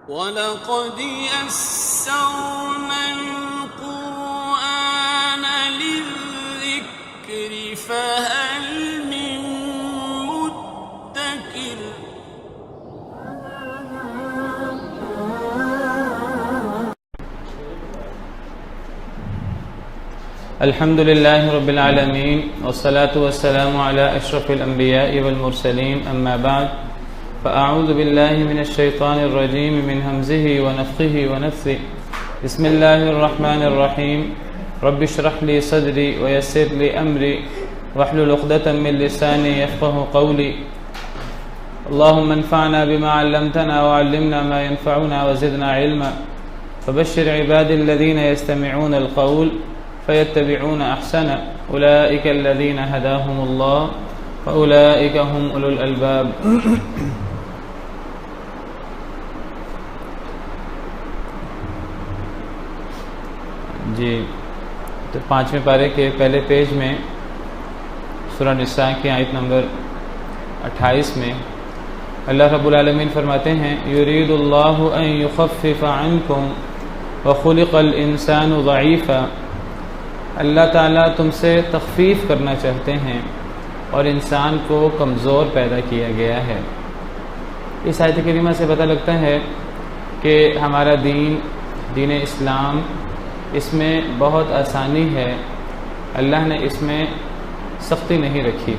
وَلَقَدْ يَسَّرْنَا الْقُرْآنَ لِلذِّكْرِ فَهَلْ مِن مُّدَّكِرٍ الحمد لله رب العالمين والصلاة والسلام على أشرف الأنبياء والمرسلين أما بعد فأعوذ بالله من الشيطان الرجيم من همزه ونفخه ونفثه بسم الله الرحمن الرحيم رب اشرح لي صدري ويسر لي أمري واحلل عقدة من لساني يفقه قولي اللهم انفعنا بما علمتنا وعلمنا ما ينفعنا وزدنا علما فبشر عبادي الذين يستمعون القول فيتبعون أحسنه أولئك الذين هداهم الله وأولئك هم أولو الألباب جی تو 5ویں پارے کے پہلے پیج میں سورہ نساء کی آیت نمبر 28 میں اللہ رب العالمین فرماتے ہیں یرید اللہ ان یخفف عنکم وخلق الانسان ضعیفا، اللہ تعالیٰ تم سے تخفیف کرنا چاہتے ہیں اور انسان کو کمزور پیدا کیا گیا ہے۔ اس آیت کریمہ سے پتہ لگتا ہے کہ ہمارا دین اسلام، اس میں بہت آسانی ہے، اللہ نے اس میں سختی نہیں رکھی۔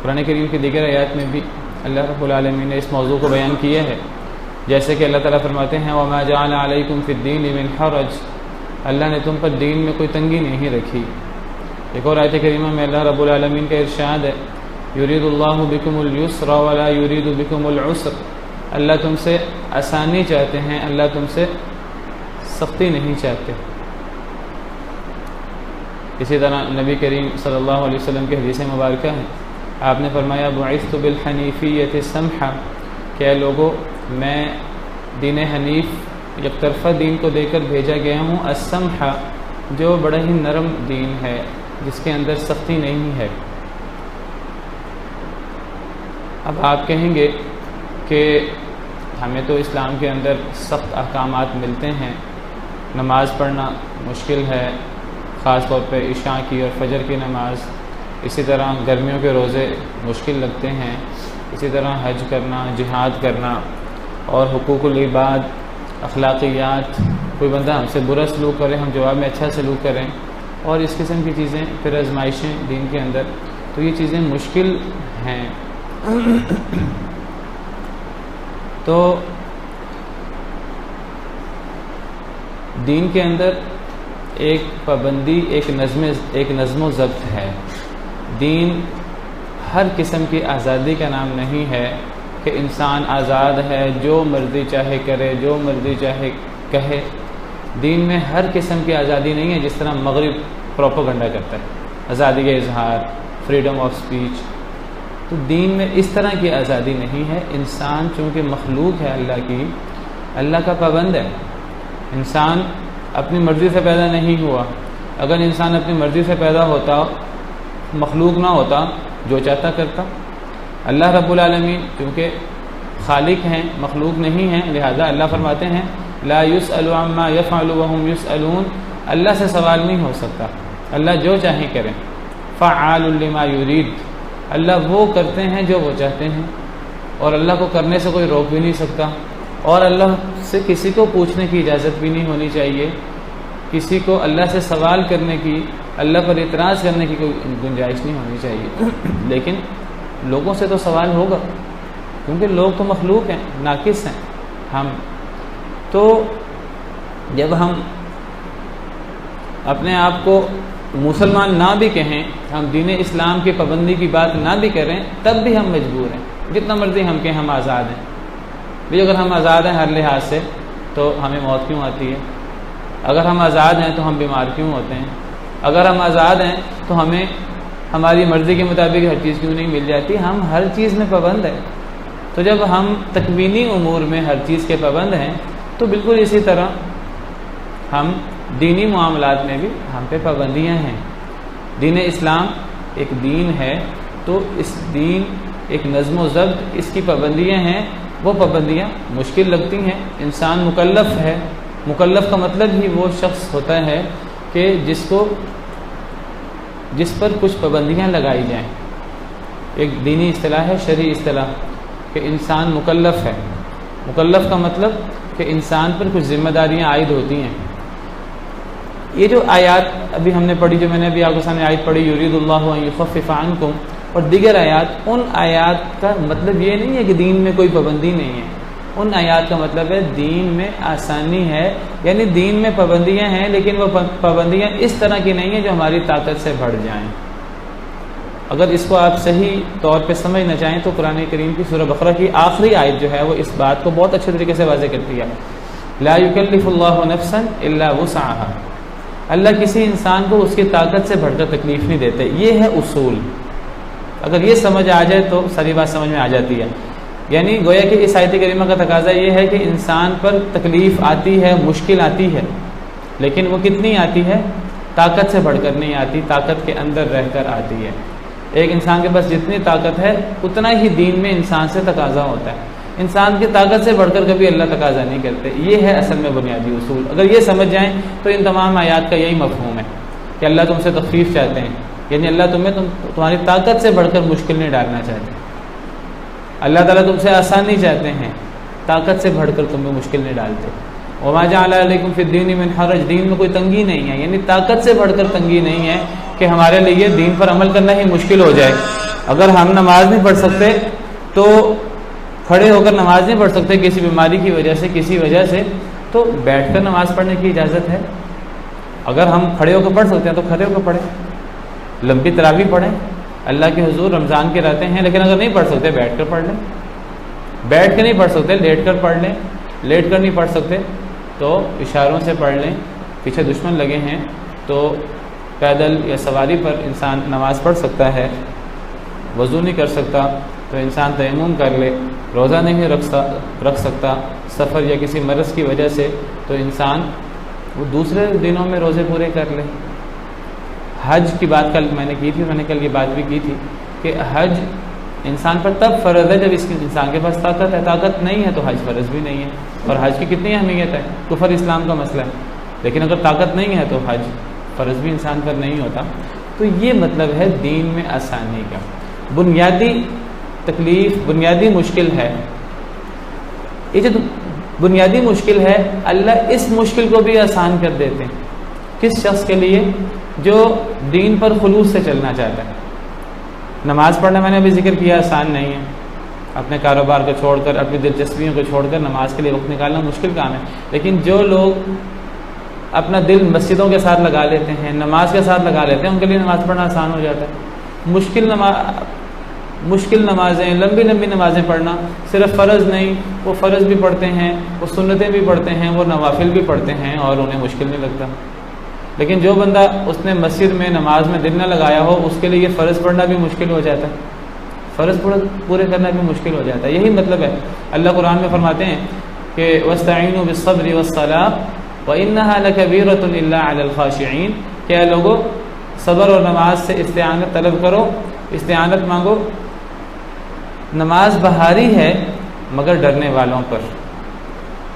قرآن کریم کی دیگر آیات میں بھی اللہ رب العالمین نے اس موضوع کو بیان کیا ہے، جیسے کہ اللہ تعالیٰ فرماتے ہیں وَمَا جَعَلَ عَلَيْكُمْ فِي الدِّينِ مِنْ حَرَجٍ، اللہ نے تم پر دین میں کوئی تنگی نہیں رکھی۔ ایک اور آیت کریمہ میں اللہ رب العالمین کا ارشاد ہے یرید اللہ بکم اليسر ولا یرید بکم العسر، اللہ تم سے آسانی چاہتے ہیں، اللہ تم سے سختی نہیں چاہتے۔ اسی طرح نبی کریم صلی اللہ علیہ وسلم کی حدیث مبارکہ ہے، آپ نے فرمایا بعثت بالحنیفیۃ السمحہ کہ اے لوگو میں دین حنیف یک طرفہ دین کو دے کر بھیجا گیا ہوں، السمحہ جو بڑا ہی نرم دین ہے جس کے اندر سختی نہیں ہے۔ اب آپ کہیں گے کہ ہمیں تو اسلام کے اندر سخت احکامات ملتے ہیں، نماز پڑھنا مشکل ہے، خاص طور پہ عشاء کی اور فجر کی نماز، اسی طرح گرمیوں کے روزے مشکل لگتے ہیں، اسی طرح حج کرنا، جہاد کرنا اور حقوق العباد، اخلاقیات، کوئی بندہ ہم سے برا سلوک کرے ہم جواب میں اچھا سلوک کریں، اور اس قسم کی چیزیں، پھر آزمائشیں دین کے اندر، تو یہ چیزیں مشکل ہیں۔ تو دین کے اندر ایک پابندی، ایک نظم و ضبط ہے۔ دین ہر قسم کی آزادی کا نام نہیں ہے کہ انسان آزاد ہے، جو مرضی چاہے کرے، جو مرضی چاہے کہے۔ دین میں ہر قسم کی آزادی نہیں ہے، جس طرح مغرب پروپیگنڈا کرتا ہے، آزادی کا اظہار، فریڈم آف سپیچ۔ تو دین میں اس طرح کی آزادی نہیں ہے۔ انسان چونکہ مخلوق ہے اللہ کی، اللہ کا پابند ہے۔ انسان اپنی مرضی سے پیدا نہیں ہوا۔ اگر انسان اپنی مرضی سے پیدا ہوتا، مخلوق نہ ہوتا، جو چاہتا کرتا۔ اللہ رب العالمین کیونکہ خالق ہیں، مخلوق نہیں ہیں، لہذا اللہ فرماتے ہیں لا يسأل عما يفعل وهم يسألون، اللہ سے سوال نہیں ہو سکتا، اللہ جو چاہیں کریں۔ فعال لما يريد، اللہ وہ کرتے ہیں جو وہ چاہتے ہیں، اور اللہ کو کرنے سے کوئی روک بھی نہیں سکتا، اور اللہ سے کسی کو پوچھنے کی اجازت بھی نہیں ہونی چاہیے، کسی کو اللہ سے سوال کرنے کی، اللہ پر اعتراض کرنے کی کوئی گنجائش نہیں ہونی چاہیے۔ لیکن لوگوں سے تو سوال ہوگا، کیونکہ لوگ تو مخلوق ہیں، ناقص ہیں ہم۔ تو جب ہم اپنے آپ کو مسلمان نہ بھی کہیں، ہم دین اسلام کی پابندی کی بات نہ بھی کریں، تب بھی ہم مجبور ہیں، جتنا مرضی ہم کہیں ہم آزاد ہیں۔ بھی اگر ہم آزاد ہیں ہر لحاظ سے تو ہمیں موت کیوں آتی ہے؟ اگر ہم آزاد ہیں تو ہم بیمار کیوں ہوتے ہیں؟ اگر ہم آزاد ہیں تو ہمیں ہماری مرضی کے مطابق ہر چیز کیوں نہیں مل جاتی؟ ہم ہر چیز میں پابند ہیں۔ تو جب ہم تکوینی امور میں ہر چیز کے پابند ہیں تو بالکل اسی طرح ہم دینی معاملات میں بھی ہم پہ پابندیاں ہیں۔ دین اسلام ایک دین ہے، تو اس دین ایک نظم و ضبط، اس کی پابندیاں ہیں، وہ پابندیاں مشکل لگتی ہیں۔ انسان مکلف ہے، مکلف کا مطلب ہی وہ شخص ہوتا ہے کہ جس پر کچھ پابندیاں لگائی جائیں۔ ایک دینی اصطلاح ہے، شرعی اصطلاح، کہ انسان مکلف ہے۔ مکلف کا مطلب کہ انسان پر کچھ ذمہ داریاں عائد ہوتی ہیں۔ یہ جو آیات ابھی ہم نے پڑھی، جو میں نے ابھی آپ کے سامنے آیت پڑھی، یرید اللہ ان یخفف عنکم، اور دیگر آیات، ان آیات کا مطلب یہ نہیں ہے کہ دین میں کوئی پابندی نہیں ہے۔ ان آیات کا مطلب ہے دین میں آسانی ہے، یعنی دین میں پابندیاں ہیں، لیکن وہ پابندیاں اس طرح کی نہیں ہیں جو ہماری طاقت سے بڑھ جائیں۔ اگر اس کو آپ صحیح طور پہ سمجھنا چاہیں تو قرآن کریم کی سورہ بقرہ کی آخری آیت جو ہے وہ اس بات کو بہت اچھے طریقے سے واضح کرتی ہے۔ لا یکلف اللہ نفسا الا وسعها، اللہ کسی انسان کو اس کی طاقت سے بڑھ کر تکلیف نہیں دیتے۔ یہ ہے اصول، اگر یہ سمجھ آ جائے تو ساری بات سمجھ میں آ جاتی ہے۔ یعنی گویا کہ اس آیت کریمہ کا تقاضا یہ ہے کہ انسان پر تکلیف آتی ہے، مشکل آتی ہے، لیکن وہ کتنی آتی ہے؟ طاقت سے بڑھ کر نہیں آتی، طاقت کے اندر رہ کر آتی ہے۔ ایک انسان کے پاس جتنی طاقت ہے اتنا ہی دین میں انسان سے تقاضا ہوتا ہے۔ انسان کی طاقت سے بڑھ کر کبھی اللہ تقاضا نہیں کرتے۔ یہ ہے اصل میں بنیادی اصول۔ اگر یہ سمجھ جائیں تو ان تمام آیات کا یہی مفہوم ہے کہ اللہ تم سے تخفیف چاہتے ہیں، یعنی اللہ تمہاری طاقت سے بڑھ کر مشکل نہیں ڈالنا چاہتے۔ اللہ تعالیٰ تم سے آسانی چاہتے ہیں، طاقت سے بڑھ کر تمہیں مشکل نہیں ڈالتے۔ وما جعل علیکم فی الدین من حرج، دین میں کوئی تنگی نہیں ہے، یعنی طاقت سے بڑھ کر تنگی نہیں ہے کہ ہمارے لیے دین پر عمل کرنا ہی مشکل ہو جائے۔ اگر ہم نماز نہیں پڑھ سکتے تو کھڑے ہو کر نماز نہیں پڑھ سکتے کسی بیماری کی وجہ سے، کسی وجہ سے، تو بیٹھ کر نماز پڑھنے کی اجازت ہے۔ اگر ہم کھڑے ہو کر پڑھ سکتے ہیں تو کھڑے ہو کر پڑھیں، لمبی تراویح پڑھیں، اللہ کے حضور رمضان کے رہتے ہیں، لیکن اگر نہیں پڑھ سکتے بیٹھ کر پڑھ لیں، بیٹھ کے نہیں پڑھ سکتے لیٹ کر پڑھ لیں، لیٹ کر نہیں پڑھ سکتے تو اشاروں سے پڑھ لیں، پیچھے دشمن لگے ہیں تو پیدل یا سواری پر انسان نماز پڑھ سکتا ہے، وضو نہیں کر سکتا تو انسان تیمم کر لے، روزہ نہیں رکھ سکتا سفر یا کسی مرض کی وجہ سے تو انسان وہ دوسرے دنوں میں روزے پورے کر لے۔ حج کی بات کل میں نے کی تھی، میں نے کل یہ بات بھی کی تھی کہ حج انسان پر تب فرض ہے جب اس کے انسان کے پاس طاقت ہے، طاقت نہیں ہے تو حج فرض بھی نہیں ہے۔ اور حج کی کتنی اہمیت ہے، کفر اسلام کا مسئلہ ہے، لیکن اگر طاقت نہیں ہے تو حج فرض بھی انسان پر نہیں ہوتا۔ تو یہ مطلب ہے دین میں آسانی کا۔ بنیادی تکلیف، بنیادی مشکل ہے، یہ جو بنیادی مشکل ہے اللہ اس مشکل کو بھی آسان کر دیتے ہیں۔ کس شخص کے لیے؟ جو دین پر خلوص سے چلنا چاہتا ہے۔ نماز پڑھنا میں نے ابھی ذکر کیا آسان نہیں ہے، اپنے کاروبار کو چھوڑ کر، اپنی دلچسپیوں کو چھوڑ کر نماز کے لیے وقت نکالنا مشکل کام ہے، لیکن جو لوگ اپنا دل مسجدوں کے ساتھ لگا لیتے ہیں، نماز کے ساتھ لگا لیتے ہیں، ان کے لیے نماز پڑھنا آسان ہو جاتا ہے۔ مشکل نمازیں، لمبی لمبی نمازیں پڑھنا صرف فرض نہیں، وہ فرض بھی پڑھتے ہیں، وہ سنتیں بھی پڑھتے ہیں، وہ نوافل بھی پڑھتے ہیں اور انہیں مشکل نہیں لگتا۔ لیکن جو بندہ اس نے مسجد میں نماز میں دل نہ لگایا ہو، اس کے لیے یہ فرض پڑھنا بھی مشکل ہو جاتا ہے، فرض پورے کرنا بھی مشکل ہو جاتا ہے۔ یہی مطلب ہے، اللہ قرآن میں فرماتے ہیں کہ وَاسْتَعِينُوا بِالصَّبْرِ وَالصَّلَاةِ وَإِنَّهَا لَكَبِيرَةٌ إِلَّا عَلَى الْخَاشِعِينَ، کہ اے لوگو صبر اور نماز سے استعانت طلب کرو، استعانت مانگو۔ نماز بہاری ہے مگر ڈرنے والوں پر،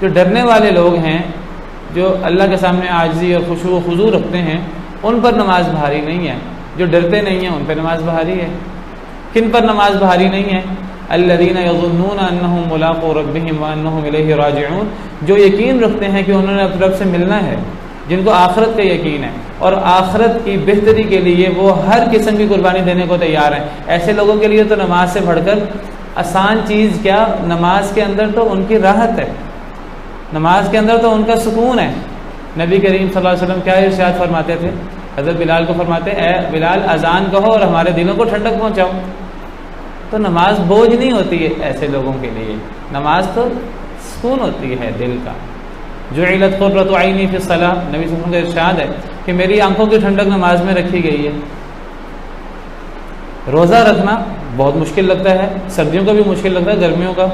جو ڈرنے والے لوگ ہیں، جو اللہ کے سامنے عاجزی اور خشوع و خضوع رکھتے ہیں، ان پر نماز بھاری نہیں ہے۔ جو ڈرتے نہیں ہیں ان پر نماز بھاری ہے۔ کن پر نماز بھاری نہیں ہے؟ الذین یظنون انہم ملاقو ربہم وانہم الیہ راجعون، جو یقین رکھتے ہیں کہ انہوں نے اپنے رب سے ملنا ہے، جن کو آخرت کا یقین ہے اور آخرت کی بہتری کے لیے وہ ہر قسم کی قربانی دینے کو تیار ہیں۔ ایسے لوگوں کے لیے تو نماز سے بڑھ کر آسان چیز کیا، نماز کے اندر تو ان کی راحت ہے، نماز کے اندر تو ان کا سکون ہے۔ نبی کریم صلی اللہ علیہ وسلم کیا ارشاد فرماتے تھے؟ حضرت بلال کو فرماتے، اے بلال اذان کہو اور ہمارے دلوں کو ٹھنڈک پہنچاؤ۔ تو نماز بوجھ نہیں ہوتی ہے ایسے لوگوں کے لیے، نماز تو سکون ہوتی ہے دل کا۔ جعلت قرۃ عینی فی الصلاۃ، نبی صلی اللہ علیہ وسلم کا ارشاد ہے کہ میری آنکھوں کی ٹھنڈک نماز میں رکھی گئی ہے۔ روزہ رکھنا بہت مشکل لگتا ہے، سردیوں کا بھی مشکل لگتا ہے، گرمیوں کا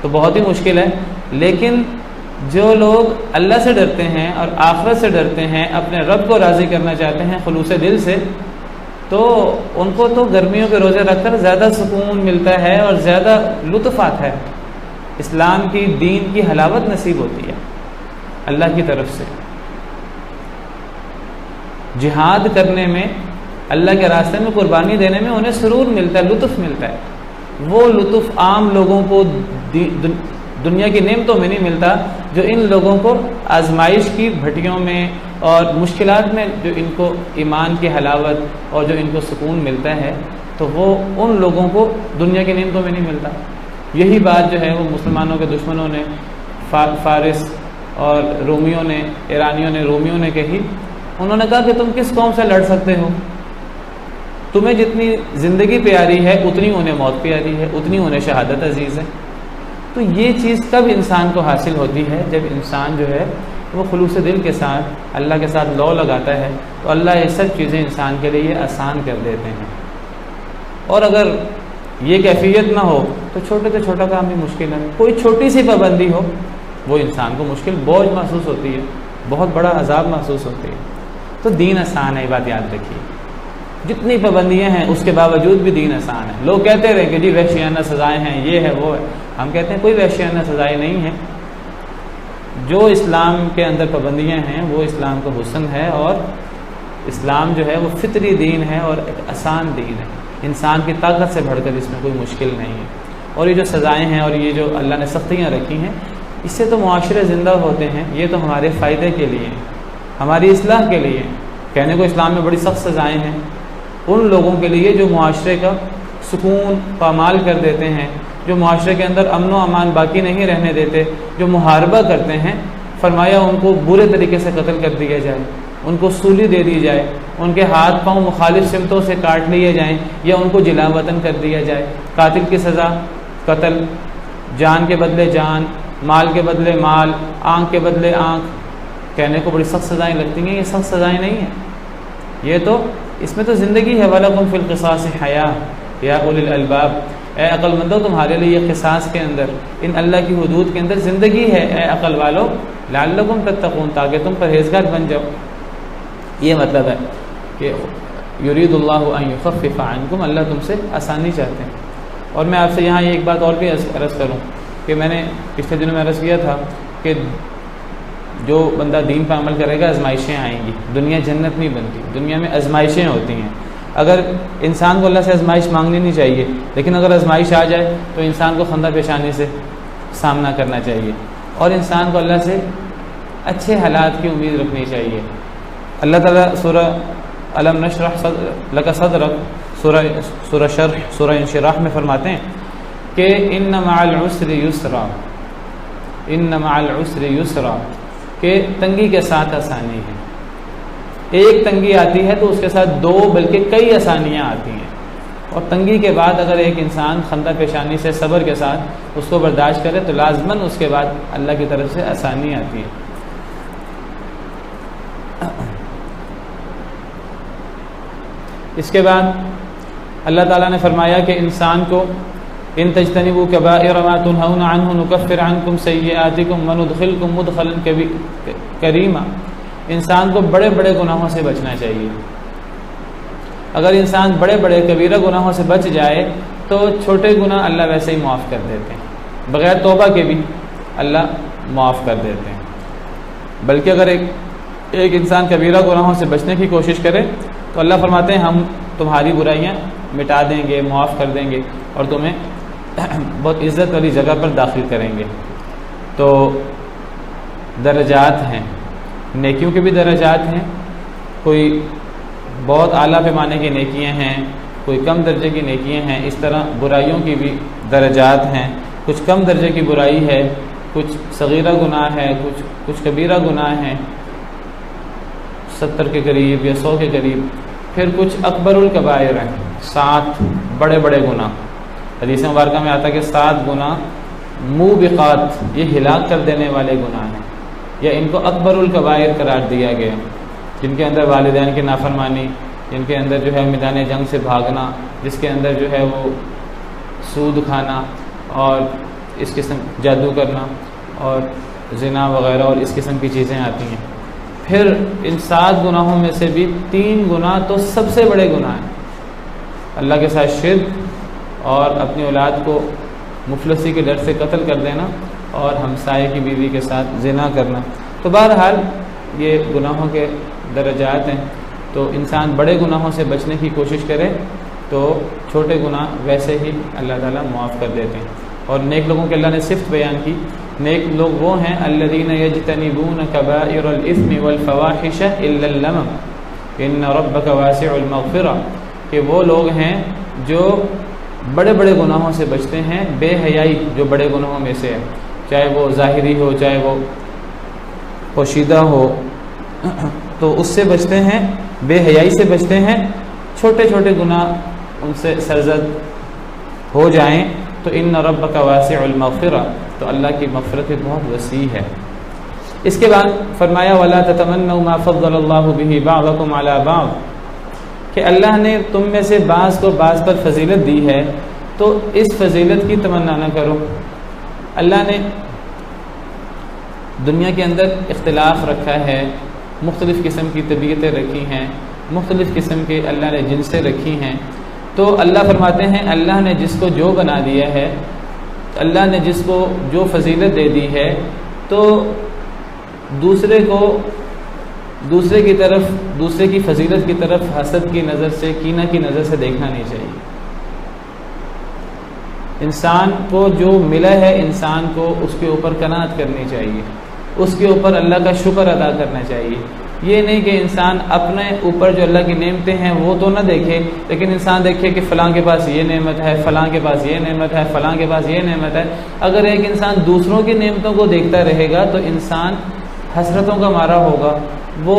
تو بہت ہی مشکل ہے، لیکن جو لوگ اللہ سے ڈرتے ہیں اور آخرت سے ڈرتے ہیں، اپنے رب کو راضی کرنا چاہتے ہیں خلوص دل سے، تو ان کو تو گرمیوں کے روزے رکھ کر زیادہ سکون ملتا ہے اور زیادہ لطف آتا ہے، اسلام کی دین کی حلاوت نصیب ہوتی ہے اللہ کی طرف سے۔ جہاد کرنے میں، اللہ کے راستے میں قربانی دینے میں انہیں سرور ملتا ہے، لطف ملتا ہے۔ وہ لطف عام لوگوں کو دنیا کی نعمتوں میں نہیں ملتا، جو ان لوگوں کو آزمائش کی بھٹیوں میں اور مشکلات میں جو ان کو ایمان کی حلاوت اور جو ان کو سکون ملتا ہے، تو وہ ان لوگوں کو دنیا کی نعمتوں میں نہیں ملتا۔ یہی بات جو ہے وہ مسلمانوں کے دشمنوں نے، فارس اور رومیوں نے، ایرانیوں نے، رومیوں نے کہی۔ انہوں نے کہا کہ تم کس قوم سے لڑ سکتے ہو؟ تمہیں جتنی زندگی پیاری ہے اتنی انہیں موت پیاری ہے، اتنی انہیں شہادت عزیز ہے۔ تو یہ چیز کب انسان کو حاصل ہوتی ہے؟ جب انسان جو ہے وہ خلوص دل کے ساتھ اللہ کے ساتھ لو لگاتا ہے، تو اللہ یہ سب چیزیں انسان کے لیے آسان کر دیتے ہیں۔ اور اگر یہ کیفیت نہ ہو تو چھوٹے سے چھوٹا کام بھی مشکل ہے، کوئی چھوٹی سی پابندی ہو وہ انسان کو مشکل، بوجھ محسوس ہوتی ہے، بہت بڑا عذاب محسوس ہوتی ہے۔ تو دین آسان ہے، یہ بات یاد رکھیے۔ جتنی پابندیاں ہیں اس کے باوجود بھی دین آسان ہے۔ لوگ کہتے رہے کہ جی وحشیانہ سزائیں ہیں، یہ ہے وہ ہے، ہم کہتے ہیں کوئی وحشیانہ سزائیں نہیں ہیں۔ جو اسلام کے اندر پابندیاں ہیں وہ اسلام کا حسن ہے، اور اسلام جو ہے وہ فطری دین ہے اور ایک آسان دین ہے، انسان کی طاقت سے بڑھ کر اس میں کوئی مشکل نہیں ہے۔ اور یہ جو سزائیں ہیں اور یہ جو اللہ نے سختیاں رکھی ہیں، اس سے تو معاشرے زندہ ہوتے ہیں، یہ تو ہمارے فائدے کے لیے ہیں، ہماری اصلاح کے لیے۔ کہنے کو اسلام میں بڑی سخت سزائیں ہیں ان لوگوں کے لیے جو معاشرے کا سکون پامال کر دیتے ہیں، جو معاشرے کے اندر امن و امان باقی نہیں رہنے دیتے، جو محاربہ کرتے ہیں۔ فرمایا ان کو برے طریقے سے قتل کر دیا جائے، ان کو سولی دے دی جائے، ان کے ہاتھ پاؤں مخالف سمتوں سے کاٹ لیے جائیں یا ان کو جلا وطن کر دیا جائے۔ قاتل کی سزا قتل، جان کے بدلے جان، مال کے بدلے مال، آنکھ کے بدلے آنکھ۔ کہنے کو بڑی سخت سزائیں لگتی ہیں، یہ سخت سزائیں نہیں ہیں، یہ تو اس میں تو زندگی ہے۔ وَلَكُمْ فِي الْقِصَاصِ حَيَاةٌ يَا أُولِي الْأَلْبَابِ، اے عقل مندو تمہارے لیے یہ قصاص کے اندر، ان اللہ کی حدود کے اندر زندگی ہے، اے عقل والو، لعلکم تتقون، تاکہ تم پرہیزگار بن جاؤ۔ یہ مطلب ہے کہ یرید اللہ ان یخفف عنکم، اللہ تم سے آسانی چاہتے ہیں۔ اور میں آپ سے یہاں ایک بات اور بھی عرض کروں کہ میں نے پچھلے دنوں میں عرض کیا تھا کہ جو بندہ دین پر عمل کرے گا آزمائشیں آئیں گی، دنیا جنت نہیں بنتی، دنیا میں آزمائشیں ہوتی ہیں۔ اگر انسان کو اللہ سے آزمائش مانگنی نہیں چاہیے، لیکن اگر آزمائش آ جائے تو انسان کو خندہ پیشانی سے سامنا کرنا چاہیے، اور انسان کو اللہ سے اچھے حالات کی امید رکھنی چاہیے۔ اللہ تعالیٰ سورہ الم نشرح لک صدرک، سورہ شرح، سورہ انشراح میں فرماتے ہیں کہ ان مع العسر یسرا، ان مع العسر یسرا، کہ تنگی کے ساتھ آسانی ہے۔ ایک تنگی آتی ہے تو اس کے ساتھ دو بلکہ کئی آسانیاں آتی ہیں، اور تنگی کے بعد اگر ایک انسان خندہ پیشانی سے صبر کے ساتھ اس کو برداشت کرے تو لازماً اس کے بعد اللہ کی طرف سے آسانی آتی ہے۔ اس کے بعد اللہ تعالیٰ نے فرمایا کہ انسان کو ان تجتنبوا کبائر ما تنہون عنہ نکفر عنکم سیئاتکم وندخلکم مدخلا کریما، انسان کو بڑے بڑے گناہوں سے بچنا چاہیے۔ اگر انسان بڑے بڑے کبیرہ گناہوں سے بچ جائے تو چھوٹے گناہ اللہ ویسے ہی معاف کر دیتے ہیں، بغیر توبہ کے بھی اللہ معاف کر دیتے ہیں۔ بلکہ اگر ایک انسان کبیرہ گناہوں سے بچنے کی کوشش کرے تو اللہ فرماتے ہیں ہم تمہاری برائیاں مٹا دیں گے، معاف کر دیں گے، اور تمہیں بہت عزت والی جگہ پر داخل کریں گے۔ تو درجات ہیں، نیکیوں کے بھی درجات ہیں، کوئی بہت اعلیٰ پیمانے کی نیکیاں ہیں، کوئی کم درجے کی نیکیاں ہیں، اس طرح برائیوں کی بھی درجات ہیں۔ کچھ کم درجے کی برائی ہے، کچھ صغیرہ گناہ ہے، کچھ کبیرہ گناہ ہیں 70 کے قریب یا 100 کے قریب، پھر کچھ اکبر الکبائر ہیں، 7 بڑے بڑے گناہ۔ حدیث مبارکہ میں آتا ہے کہ 7 گناہ موبقات، یہ ہلاک کر دینے والے گناہ ہیں، یا ان کو اکبر الکبائر قرار دیا گیا، جن کے اندر والدین کی نافرمانی، جن کے اندر جو ہے میدان جنگ سے بھاگنا، جس کے اندر جو ہے وہ سود کھانا اور اس قسم جادو کرنا اور زنا وغیرہ اور اس قسم کی چیزیں آتی ہیں۔ پھر ان 7 گناہوں میں سے بھی 3 گناہ تو سب سے بڑے گناہ ہیں، اللہ کے ساتھ شرک اور اپنی اولاد کو مفلسی کے ڈر سے قتل کر دینا اور ہمسائے کی بیوی کے ساتھ زنا کرنا۔ تو بہرحال یہ گناہوں کے درجات ہیں، تو انسان بڑے گناہوں سے بچنے کی کوشش کرے تو چھوٹے گناہ ویسے ہی اللہ تعالیٰ معاف کر دیتے ہیں۔ اور نیک لوگوں کے اللہ نے صفت بیان کی، نیک لوگ وہ ہیں الذین یجتنبون کبائر الاثم والفواحش الا اللمم ان ربک واسع المغفرہ، کہ وہ لوگ ہیں جو بڑے بڑے گناہوں سے بچتے ہیں، بے حیائی جو بڑے گناہوں میں سے ہے، چاہے وہ ظاہری ہو چاہے وہ پوشیدہ ہو، تو اس سے بچتے ہیں، بے حیائی سے بچتے ہیں، چھوٹے چھوٹے گناہ ان سے سرزد ہو جائیں تو ان ربک واسع المغفرہ، تو اللہ کی مغفرت بہت وسیع ہے۔ اس کے بعد فرمایا ولا تتمنوا ما فضل اللہ به بعضکم علی بعض، کہ اللہ نے تم میں سے بعض کو بعض پر فضیلت دی ہے تو اس فضیلت کی تمنا نہ کرو۔ اللہ نے دنیا کے اندر اختلاف رکھا ہے، مختلف قسم کی طبیعتیں رکھی ہیں، مختلف قسم کے اللہ نے جنسیں رکھی ہیں، تو اللہ فرماتے ہیں اللہ نے جس کو جو بنا دیا ہے، اللہ نے جس کو جو فضیلت دے دی ہے، تو دوسرے کی طرف، دوسرے کی فضیلت کی طرف حسد کی نظر سے، کینہ کی نظر سے دیکھنا نہیں چاہیے۔ انسان کو جو ملا ہے، انسان کو اس کے اوپر قناعت کرنی چاہیے، اس کے اوپر اللہ کا شکر ادا کرنا چاہیے۔ یہ نہیں کہ انسان اپنے اوپر جو اللہ کی نعمتیں ہیں وہ تو نہ دیکھے، لیکن انسان دیکھے کہ فلاں کے پاس یہ نعمت ہے، فلاں کے پاس یہ نعمت ہے، فلاں کے پاس یہ نعمت ہے۔ اگر ایک انسان دوسروں کی نعمتوں کو دیکھتا رہے گا تو انسان حسرتوں کا مارا ہوگا، وہ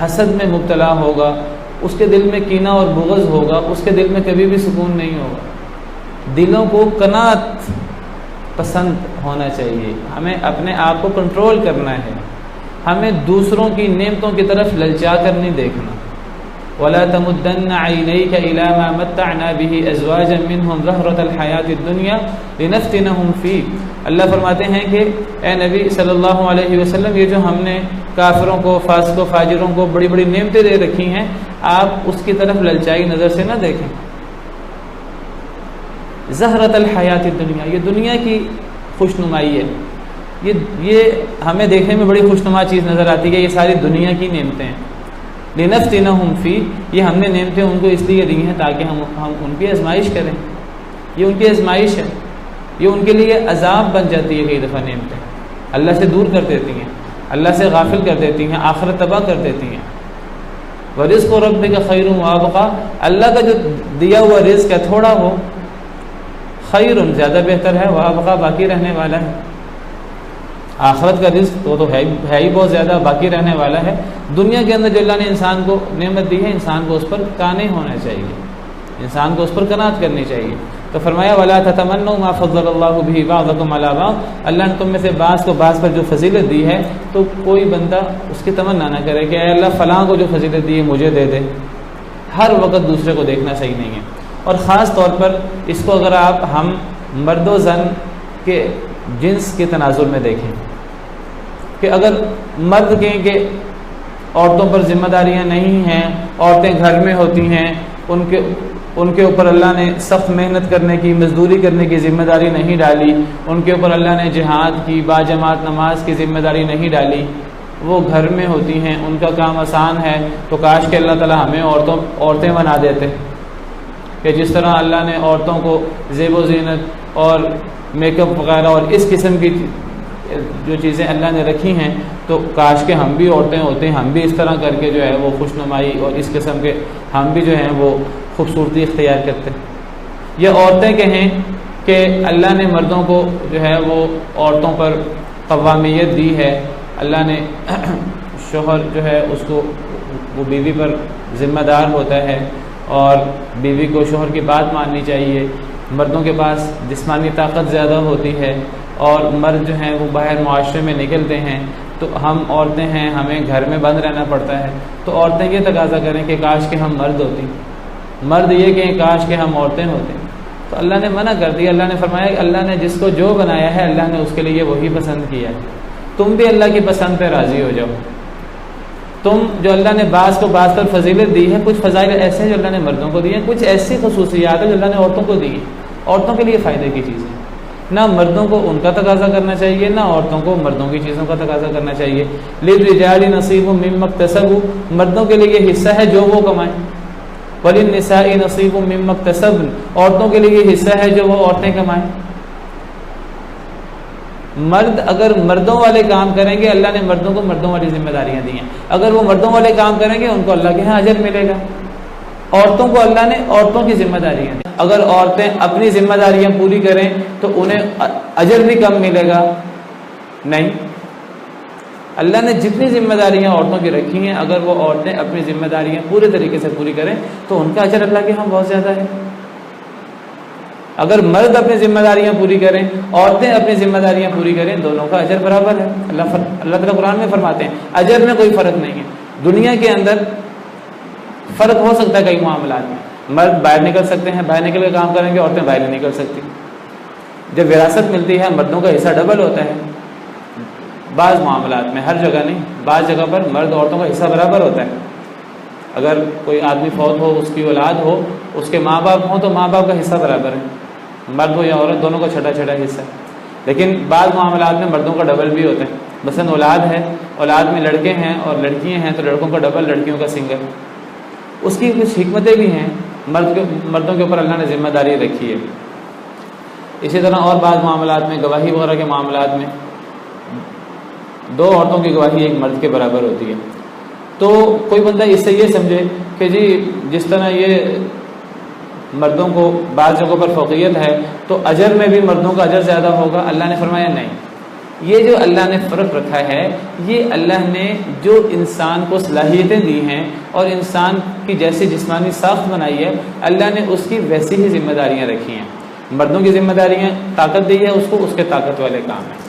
حسد میں مبتلا ہوگا، اس کے دل میں کینہ اور بغض ہوگا، اس کے دل میں کبھی بھی سکون نہیں ہوگا۔ دلوں کو قناعت پسند ہونا چاہیے، ہمیں اپنے آپ کو کنٹرول کرنا ہے، ہمیں دوسروں کی نعمتوں کی طرف للچا کر نہیں دیکھنا۔ وَلَا تَمُدَّنَّ عَيْنَيْكَ إِلَىٰ مَا مَتَّعْنَا بِهِ أَزْوَاجًا مِّنْهُمْ زَهْرَةَ الْحَيَاةِ الدُّنْيَا لِنَفْتِنَهُمْ فِيهِ۔ اللہ فرماتے ہیں کہ اے نبی صلی اللہ علیہ وسلم، یہ جو ہم نے کافروں کو، فاسق و فاجروں کو بڑی بڑی نعمتیں دے رکھی ہیں، آپ اس کی طرف للچائی نظر سے نہ دیکھیں۔ زہرۃ الحیات الدنیا، یہ دنیا کی خوش نمائی ہے، یہ ہمیں دیکھنے میں بڑی خوشنما چیز نظر آتی ہے، یہ ساری دنیا کی نعمتیں ہیں۔ لنفتنہم فی، یہ ہم نے نعمتیں ان کو اس لیے دی ہیں تاکہ ہم ان کی آزمائش کریں، یہ ان کی آزمائش ہے، یہ ان کے لیے عذاب بن جاتی ہے۔ کئی دفعہ نعمتیں اللہ سے دور کر دیتی ہیں، اللہ سے غافل کر دیتی ہیں، آخرت تباہ کر دیتی ہیں۔ ورزق ربک خیر وابقی، اللہ کا جو دیا ہوا رزق ہے تھوڑا ہو، خیر زیادہ بہتر ہے، وابقی باقی رہنے والا ہے۔ آخرت کا رزق تو ہے ہی بہت زیادہ، باقی رہنے والا ہے۔ دنیا کے اندر جو اللہ نے انسان کو نعمت دی ہے، انسان کو اس پر قانع ہونا چاہیے، انسان کو اس پر قناعت کرنی چاہیے۔ تو فرمایا وَلَا تَتَمَنُّوا مَا فَضَّلَ اللَّهُ بِهِ بَعْضَكُمْ عَلَىٰ بَعْضٍ، اللہ نے تم میں سے بعض کو بعض پر جو فضیلت دی ہے تو کوئی بندہ اس کی تمنا نہ کرے کہ اے اللہ فلاں کو جو فضیلت دی ہے مجھے دے دے۔ ہر وقت دوسرے کو دیکھنا صحیح نہیں ہے، اور خاص طور پر اس کو اگر ہم مرد و زن کے جنس کے تناظر میں دیکھیں کہ اگر مرد کہیں کہ عورتوں پر ذمہ داریاں نہیں ہیں، عورتیں گھر میں ہوتی ہیں، ان کے اوپر اللہ نے سخت محنت کرنے کی، مزدوری کرنے کی ذمہ داری نہیں ڈالی، ان کے اوپر اللہ نے جہاد کی، باجماعت نماز کی ذمہ داری نہیں ڈالی، وہ گھر میں ہوتی ہیں، ان کا کام آسان ہے، تو کاش کہ اللہ تعالی ہمیں عورتیں بنا دیتے کہ جس طرح اللہ نے عورتوں کو زیب و زینت اور میک اپ وغیرہ اور اس قسم کی جو چیزیں اللہ نے رکھی ہیں، تو کاش کہ ہم بھی عورتیں ہوتے ہیں، ہم بھی اس طرح کر کے جو ہے وہ خوش نمائی اور اس قسم کے ہم بھی جو ہیں وہ خوبصورتی اختیار کرتے ہیں۔ یہ عورتیں کہیں کہ اللہ نے مردوں کو جو ہے وہ عورتوں پر قوامیت دی ہے، اللہ نے شوہر جو ہے اس کو وہ بیوی پر ذمہ دار ہوتا ہے اور بیوی کو شوہر کی بات ماننی چاہیے۔ مردوں کے پاس جسمانی طاقت زیادہ ہوتی ہے اور مرد جو ہیں وہ باہر معاشرے میں نکلتے ہیں، تو ہم عورتیں ہیں، ہمیں گھر میں بند رہنا پڑتا ہے، تو عورتیں یہ تقاضا کریں کہ کاش کہ ہم مرد ہوتی، مرد یہ کہیں کاش کہ ہم عورتیں ہوتے، تو اللہ نے منع کر دیا۔ اللہ نے فرمایا کہ اللہ نے جس کو جو بنایا ہے اللہ نے اس کے لیے وہی پسند کیا ہے، تم بھی اللہ کی پسند پہ راضی ہو جاؤ۔ تم جو اللہ نے بعض کو بعض پر فضیلت دی ہے، کچھ فضائل ایسے ہیں جو اللہ نے مردوں کو دی ہیں، کچھ ایسی خصوصیات ہیں جو اللہ نے عورتوں کو دی ہیں، عورتوں کے لیے فائدے کی چیزیں۔ نہ مردوں کو ان کا تقاضا کرنا چاہیے، نہ عورتوں کو مردوں کی چیزوں کا تقاضا کرنا چاہیے۔ للرجال نصیب مما اکتسبوا، مردوں کے لیے یہ حصہ ہے جو وہ کمائیں، وللنساء نصیب مما اکتسبن، عورتوں کے لیے یہ حصہ ہے جو وہ عورتیں کمائیں۔ مرد اگر مردوں والے کام کریں گے، اللہ نے مردوں کو مردوں والی ذمہ داریاں دی ہیں، اگر وہ مردوں والے کام کریں گے ان کو اللہ کے ہاں اجر ملے گا۔ عورتوں کو اللہ نے عورتوں کی ذمہ داریاں دی، اگر عورتیں اپنی ذمہ داریاں پوری کریں تو انہیں اجر بھی کم ملے گا؟ نہیں، اللہ نے جتنی ذمہ داریاں عورتوں کی رکھی ہیں، اگر وہ عورتیں اپنی ذمہ داریاں پورے طریقے سے پوری کریں تو ان کا اجر اللہ کے ہاں بہت زیادہ ہے۔ اگر مرد اپنی ذمہ داریاں پوری کریں، عورتیں اپنی ذمہ داریاں پوری کریں، دونوں کا اجر برابر ہے۔ اللہ تعالیٰ قرآن میں فرماتے ہیں اجر میں کوئی فرق نہیں ہے۔ دنیا کے اندر فرق ہو سکتا ہے کئی معاملات میں، مرد باہر نکل سکتے ہیں، باہر نکل کے کام کریں گے، عورتیں باہر نہیں نکل سکتی۔ جب وراثت ملتی ہے مردوں کا حصہ ڈبل ہوتا ہے، بعض معاملات میں، ہر جگہ نہیں، بعض جگہ پر مرد عورتوں کا حصہ برابر ہوتا ہے۔ اگر کوئی آدمی فوت ہو، اس کی اولاد ہو، اس کے ماں باپ ہوں تو ماں باپ کا حصہ برابر ہے، مرد ہو یا عورت دونوں کا چھٹا چھٹا حصہ ہے۔ لیکن بعض معاملات میں مردوں کا ڈبل بھی ہوتا ہے، مثلا اولاد ہے، اولاد میں لڑکے ہیں اور لڑکیاں ہیں تو لڑکوں کا ڈبل، لڑکیوں کا سنگل۔ اس کی کچھ حکمتیں بھی ہیں، مردوں کے اوپر اللہ نے ذمہ داری رکھی ہے۔ اسی طرح اور بعض معاملات میں، گواہی وغیرہ کے معاملات میں، 2 عورتوں کی گواہی ایک مرد کے برابر ہوتی ہے۔ تو کوئی بندہ اس سے یہ سمجھے کہ جی جس طرح یہ مردوں کو بعض جگہوں پر فوقیت ہے تو اجر میں بھی مردوں کا اجر زیادہ ہوگا، اللہ نے فرمایا نہیں۔ یہ جو اللہ نے فرق رکھا ہے، یہ اللہ نے جو انسان کو صلاحیتیں دی ہیں اور انسان کی جیسی جسمانی ساخت بنائی ہے، اللہ نے اس کی ویسی ہی ذمہ داریاں رکھی ہیں۔ مردوں کی ذمہ داریاں طاقت دی ہے اس کو، اس کے طاقت والے کام ہیں۔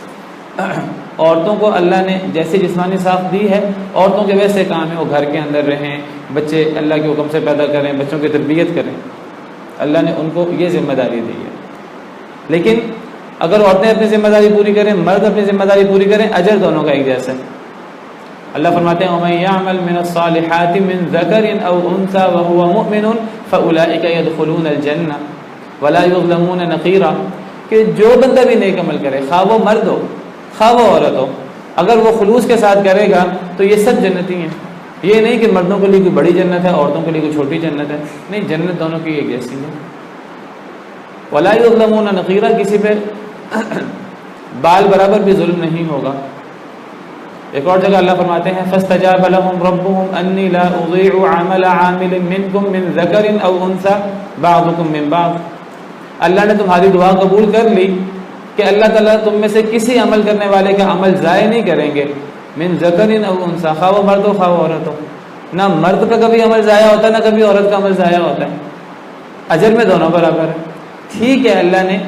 عورتوں کو اللہ نے جیسی جسمانی ساخت دی ہے، عورتوں کے ویسے کام ہیں، وہ گھر کے اندر رہیں، بچے اللہ کے حکم سے پیدا کریں، بچوں کی تربیت کریں، اللہ نے ان کو یہ ذمہ داری دی ہے۔ لیکن اگر عورتیں اپنی ذمہ داری پوری کریں، مرد اپنی ذمہ داری پوری کریں، اجر دونوں کا ایک جیسا ہے۔ اللہ فرماتے ہیں وَمَن يَعْمَلْ مِنَ الصَّالِحَاتِ مِن ذَكَرٍ أَوْ أُنثَىٰ وَهُوَ مُؤْمِنٌ فَأُولَٰئِكَ يَدْخُلُونَ الْجَنَّةَ وَلَا يُظْلَمُونَ نَقِيرًا، کہ جو بندہ بھی نیک عمل کرے، خواہ وہ مرد ہو خواہ وہ عورت ہو، اگر وہ خلوص کے ساتھ کرے گا تو یہ سب جنتی ہیں۔ یہ نہیں کہ مردوں کے لیے کوئی بڑی جنت ہے، عورتوں کے لیے کوئی چھوٹی جنت ہے، نہیں، جنت دونوں کی ایک جیسی ہے۔ وَلَا يُظْلَمُونَ نَقِيرًا، کسی پہ بال برابر بھی ظلم نہیں ہوگا۔ ایک اور جگہ اللہ فرماتے ہیں فَاسْتَجَابَ لَهُمْ رَبُّهُمْ أَنِّي لَا أُضِيعُ عَمَلَ عَامِلٍ مِّنكُم مِّن ذَكَرٍ أَوْ أُنثَىٰ بَعْضُكُم مِّن بَعْضٍ، اللہ نے تمہاری دعا قبول کر لی کہ اللہ تعالیٰ تم میں سے کسی عمل کرنے والے کا عمل ضائع نہیں کریں گے، من ذکر او انثیٰ، خواہ وہ مرد ہو خواہ وہ عورت ہو۔ نہ مرد کا کبھی عمل ضائع ہوتا ہے، نہ کبھی عورت کا عمل ضائع ہوتا ہے، اجر میں دونوں برابر ہے۔ ٹھیک ہے، اللہ نے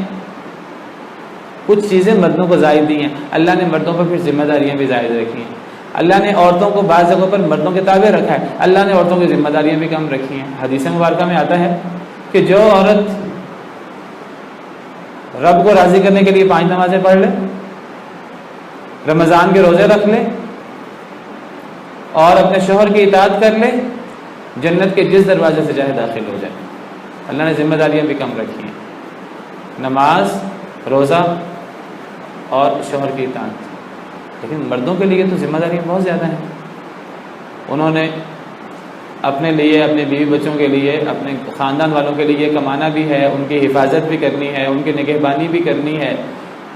کچھ چیزیں مردوں کو زائد دی ہیں، اللہ نے مردوں پر پھر ذمہ داریاں بھی زائد رکھی ہیں۔ اللہ نے عورتوں کو بعض جگہوں پر مردوں کے تابع رکھا ہے، اللہ نے عورتوں کی ذمہ داریاں بھی کم رکھی ہیں۔ حدیث مبارکہ میں آتا ہے کہ جو عورت رب کو راضی کرنے کے لیے 5 نمازیں پڑھ لے، رمضان کے روزے رکھ لے اور اپنے شوہر کی اطاعت کر لے، جنت کے جس دروازے سے چاہے داخل ہو جائے۔ اللہ نے ذمہ داریاں بھی کم رکھی ہیں، نماز، روزہ اور شوہر کی اطاعت۔ لیکن مردوں کے لیے تو ذمہ داریاں بہت زیادہ ہیں۔ انہوں نے اپنے لیے، اپنے بیوی بچوں کے لیے، اپنے خاندان والوں کے لیے کمانا بھی ہے، ان کی حفاظت بھی کرنی ہے، ان کی نگہبانی بھی کرنی ہے،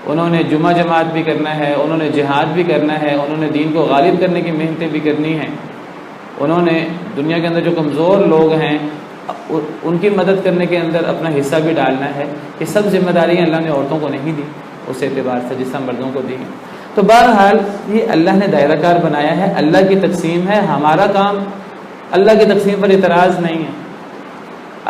انہوں نے جمعہ جماعت بھی کرنا ہے، انہوں نے جہاد بھی کرنا ہے، انہوں نے دین کو غالب کرنے کی محنتیں بھی کرنی ہیں، انہوں نے دنیا کے اندر جو کمزور لوگ ہیں ان کی مدد کرنے کے اندر اپنا حصہ بھی ڈالنا ہے۔ یہ سب ذمہ داریاں اللہ نے عورتوں کو نہیں دی اس اعتبار سے جس طرح مردوں کو دی ہیں۔ تو بہرحال یہ اللہ نے دائرہ کار بنایا ہے، اللہ کی تقسیم ہے، ہمارا کام اللہ کی تقسیم پر اعتراض نہیں ہے۔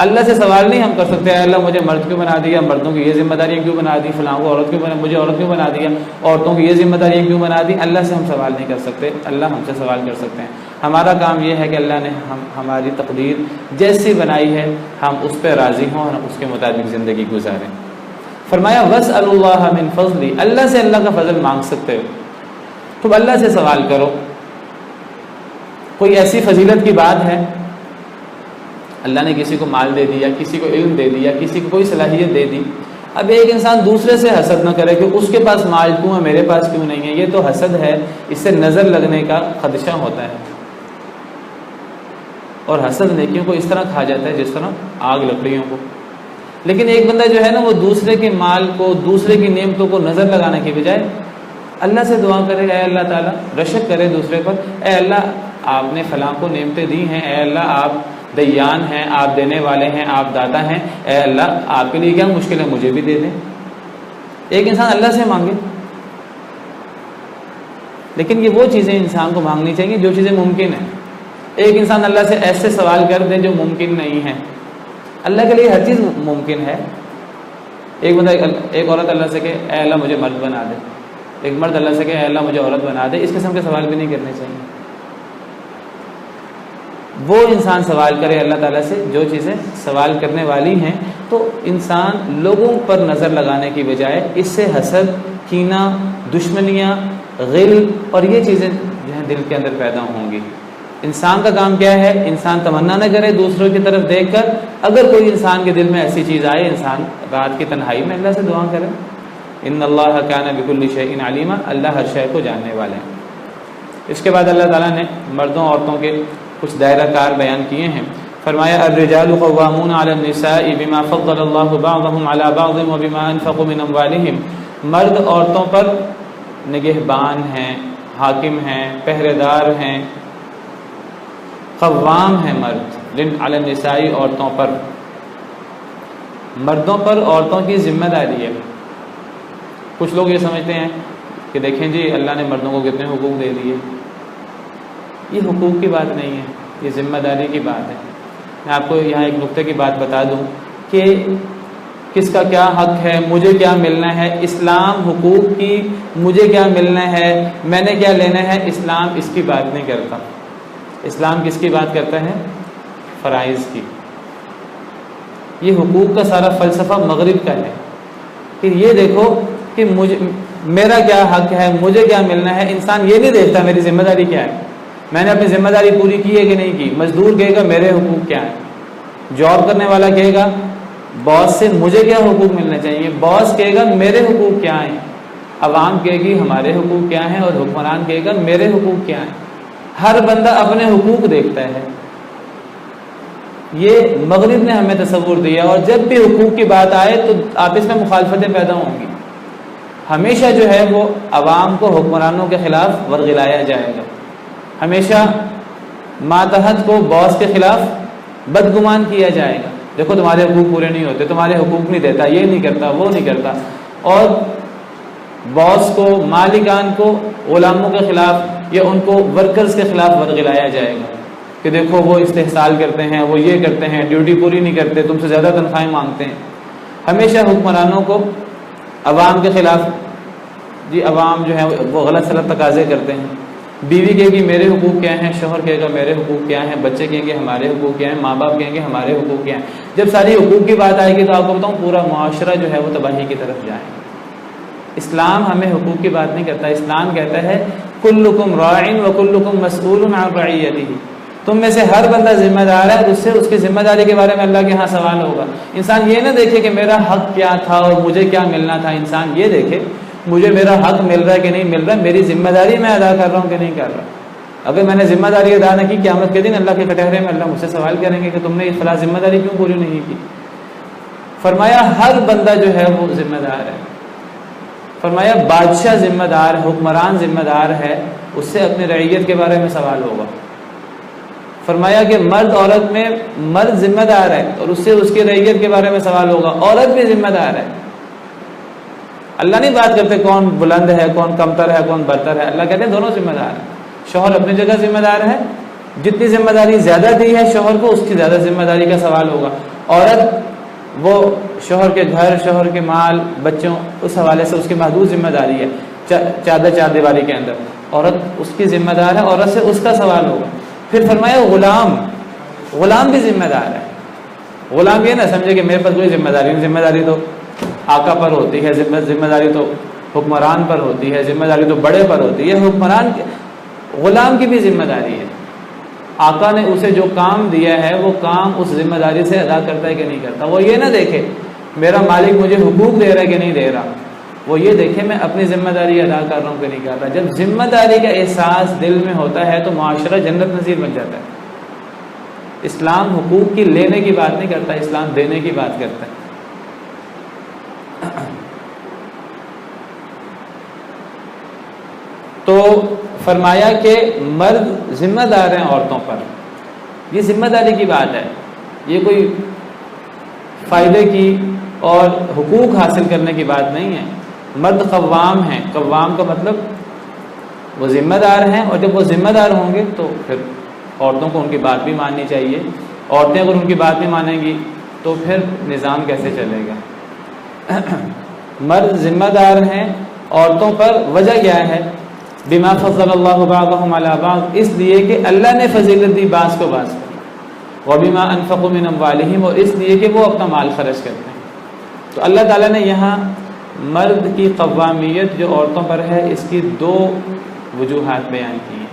اللہ سے سوال نہیں ہم کر سکتے اے اللہ مجھے مرد کیوں بنا دیا، مردوں کی یہ ذمہ داریاں کیوں بنا دی، فلاں کو عورت کیوں بنا، مجھے عورت کیوں بنا دیا، عورتوں کی یہ ذمہ داریاں کیوں بنا دی۔ اللہ سے ہم سوال نہیں کر سکتے، اللہ ہم سے سوال کر سکتے ہیں۔ ہمارا کام یہ ہے کہ اللہ نے ہماری تقدیر جیسی بنائی ہے ہم اس پہ راضی ہوں اور اس کے مطابق زندگی گزاریں۔ فرمایا وَاسْأَلُوا اللَّهَ مِن فَضْلِهِ، اللہ سے اللہ کا فضل مانگ سکتے ہو، تم اللہ سے سوال کرو۔ کوئی ایسی فضیلت کی بات ہے، اللہ نے کسی کو مال دے دیا، کسی کو علم دے دیا، کسی کو کوئی صلاحیت دے دی، اب ایک انسان دوسرے سے حسد نہ کرے کہ اس کے پاس مال کیوں ہے میرے پاس کیوں نہیں ہے، یہ تو حسد ہے، اس سے نظر لگنے کا خدشہ ہوتا ہے، اور حسد نیکیوں کو اس طرح کھا جاتا ہے جس طرح آگ لکڑیوں کو۔ لیکن ایک بندہ جو ہے نا وہ دوسرے کے مال کو، دوسرے کی نعمتوں کو نظر لگانے کی بجائے اللہ سے دعا کرے، اے اللہ تعالیٰ، رشک کرے دوسرے پر، اے اللہ آپ نے فلاں کو نعمتیں دی ہیں، اے اللہ آپ دیان ہیں، آپ دینے والے ہیں، آپ داتا ہیں، اے اللہ آپ کے لیے کیا مشکل ہے، مجھے بھی دے دیں۔ ایک انسان اللہ سے مانگے، لیکن یہ وہ چیزیں انسان کو مانگنی چاہیے جو چیزیں ممکن ہیں۔ ایک انسان اللہ سے ایسے سوال کر دے جو ممکن نہیں ہے، اللہ کے لیے ہر چیز ممکن ہے۔ ایک عورت اللہ سے کہ اے اللہ مجھے مرد بنا دے، ایک مرد اللہ سے کہ اے اللہ مجھے عورت بنا دے، اس قسم کے سوال بھی نہیں کرنے چاہیے۔ وہ انسان سوال کرے اللہ تعالیٰ سے جو چیزیں سوال کرنے والی ہیں، تو انسان لوگوں پر نظر لگانے کی بجائے اس سے حسد، کینہ، دشمنیاں، غل اور یہ چیزیں جو ہیں دل کے اندر پیدا ہوں گی۔ انسان کا کام کیا ہے؟ انسان تمنا نہ کرے دوسروں کی طرف دیکھ کر، اگر کوئی انسان کے دل میں ایسی چیز آئے، انسان رات کی تنہائی میں اللہ سے دعا کرے۔ ان اللہ کان بکل شیء علیما، اللہ ہر شے کو جاننے والے ہیں۔ اس کے بعد اللہ تعالیٰ نے مردوں عورتوں کے کچھ دائرہ کار بیان کیے ہیں۔ فرمایا الرجال قوامون علی النساء بما فضل اللہ بعضهم علی بعض وبما انفقوا من اموالهم، مرد عورتوں پر نگہبان ہیں، حاکم ہیں، پہرے دار ہیں، قوام ہیں مرد علی النساء، عورتوں پر، مردوں پر عورتوں کی ذمہ داری ہے۔ کچھ لوگ یہ سمجھتے ہیں کہ دیکھیں جی اللہ نے مردوں کو کتنے حقوق دے دیے، یہ حقوق کی بات نہیں ہے، یہ ذمہ داری کی بات ہے۔ میں آپ کو یہاں ایک نقطے کی بات بتا دوں کہ کس کا کیا حق ہے، مجھے کیا ملنا ہے، اسلام حقوق کی مجھے کیا ملنا ہے، میں نے کیا لینا ہے، اسلام اس کی بات نہیں کرتا۔ اسلام کس کی بات کرتا ہے؟ فرائض کی۔ یہ حقوق کا سارا فلسفہ مغرب کا ہے کہ یہ دیکھو کہ میرا کیا حق ہے، مجھے کیا ملنا ہے۔ انسان یہ نہیں دیکھتا میری ذمہ داری کیا ہے، میں نے اپنی ذمہ داری پوری کی ہے کہ نہیں کی۔ مزدور کہے گا میرے حقوق کیا ہیں، جاب کرنے والا کہے گا باس سے مجھے کیا حقوق ملنے چاہیے، باس کہے گا میرے حقوق کیا ہیں، عوام کہے گی ہمارے حقوق کیا ہیں، اور حکمران کہے گا میرے حقوق کیا ہیں۔ ہر بندہ اپنے حقوق دیکھتا ہے، یہ مغرب نے ہمیں تصور دیا، اور جب بھی حقوق کی بات آئے تو آپس میں مخالفتیں پیدا ہوں گی۔ ہمیشہ جو ہے وہ عوام کو حکمرانوں کے خلاف ورغلایا جائے گا، ہمیشہ ماتحت کو باس کے خلاف بدگمان کیا جائے گا، دیکھو تمہارے حقوق پورے نہیں ہوتے، تمہارے حقوق نہیں دیتا، یہ نہیں کرتا، وہ نہیں کرتا، اور باس کو، مالکان کو غلاموں کے خلاف یا ان کو ورکرز کے خلاف ورغلایا جائے گا کہ دیکھو وہ استحصال کرتے ہیں، وہ یہ کرتے ہیں، ڈیوٹی پوری نہیں کرتے، تم سے زیادہ تنخواہیں مانگتے ہیں۔ ہمیشہ حکمرانوں کو عوام کے خلاف، جی عوام جو ہے وہ غلط سلط تقاضے کرتے ہیں۔ بیوی کہے گی میرے حقوق کیا ہیں، شوہر کہے گا میرے حقوق کیا ہیں، بچے کہیں گے ہمارے حقوق کیا ہیں، ماں باپ کہیں گے ہمارے حقوق کیا ہیں۔ جب ساری حقوق کی بات آئے گی تو آپ کو بتاؤں پورا معاشرہ جو ہے وہ تباہی کی طرف جائے گا۔ اسلام ہمیں حقوق کی بات نہیں کرتا، اسلام کہتا ہے کلکم راع وکلکم مسئول عن رعیتہ، تم میں سے ہر بندہ ذمہ دار ہے، اس سے اس کی ذمہ داری کے بارے میں اللہ کے ہاں سوال ہوگا۔ انسان یہ نہ دیکھے کہ میرا حق کیا تھا اور مجھے کیا ملنا تھا، انسان یہ دیکھے مجھے میرا حق مل رہا ہے کہ نہیں مل رہا، میری ذمہ داری میں ادا کر رہا ہوں کہ نہیں کر رہا۔ اگر میں نے ذمہ داری ادا نہ کی، قیامت کے دن اللہ کے کٹہرے میں اللہ مجھ سے سوال کریں گے کہ تم نے یہ فلاں ذمہ داری کیوں پوری نہیں کی۔ فرمایا ہر بندہ جو ہے وہ ذمہ دار ہے، فرمایا بادشاہ ذمہ دار، حکمران ذمہ دار ہے، اس سے اپنی رعیت کے بارے میں سوال ہوگا۔ فرمایا کہ مرد عورت میں مرد ذمہ دار ہے اور اس سے اس کی رعیت کے بارے میں سوال ہوگا، عورت بھی ذمہ دار ہے۔ اللہ نہیں بات کرتے کون بلند ہے، کون کمتر ہے، کون برتر ہے، اللہ کہتے ہیں دونوں ذمہ دار ہیں۔ شوہر اپنی جگہ ذمہ دار ہے، جتنی ذمہ داری زیادہ دی ہے شوہر کو، اس کی زیادہ ذمہ داری کا سوال ہوگا۔ عورت وہ شوہر کے گھر، شوہر کے مال، بچوں، اس حوالے سے اس کی محدود ذمہ داری ہے، چادر چار دیواری کے اندر عورت اس کی ذمہ دار ہے، عورت سے اس کا سوال ہوگا۔ پھر فرمایا غلام بھی ذمہ دار ہے۔ غلام یہ نہ سمجھے کہ میرے پاس کوئی ذمہ داری نہیں، ذمہ داری تو آقا پر ہوتی ہے، ذمہ داری تو حکمران پر ہوتی ہے، ذمہ داری تو بڑے پر ہوتی ہے۔ حکمران غلام کی بھی ذمہ داری ہے، آقا نے اسے جو کام دیا ہے وہ کام اس ذمہ داری سے ادا کرتا ہے کہ نہیں کرتا. وہ یہ نہ دیکھے میرا مالک مجھے حقوق دے رہا ہے کہ نہیں دے رہا، وہ یہ دیکھے میں اپنی ذمہ داری ادا کر رہا ہوں کہ نہیں کر رہا. جب ذمہ داری کا احساس دل میں ہوتا ہے تو معاشرہ جنت نصیب بن جاتا ہے. اسلام حقوق کی لینے کی بات نہیں کرتا، اسلام دینے کی بات کرتا ہے. تو فرمایا کہ مرد ذمہ دار ہیں عورتوں پر. یہ ذمہ داری کی بات ہے، یہ کوئی فائدے کی اور حقوق حاصل کرنے کی بات نہیں ہے. مرد قوام ہیں. قوام کا مطلب وہ ذمہ دار ہیں، اور جب وہ ذمہ دار ہوں گے تو پھر عورتوں کو ان کی بات بھی ماننی چاہیے. عورتیں اگر ان کی بات نہیں مانیں گی تو پھر نظام کیسے چلے گا. مرد ذمہ دار ہیں عورتوں پر. وجہ کیا ہے؟ بما فضل اللہ بعضهم علی بعض، اس لیے کہ اللہ نے فضیلت دی بعض کو بعض پر. وبما انفقوا من اموالهم، اور اس لیے کہ وہ اپنا مال خرچ کرتے ہیں. تو اللہ تعالیٰ نے یہاں مرد کی قوامیت جو عورتوں پر ہے اس کی دو وجوہات بیان کی ہیں.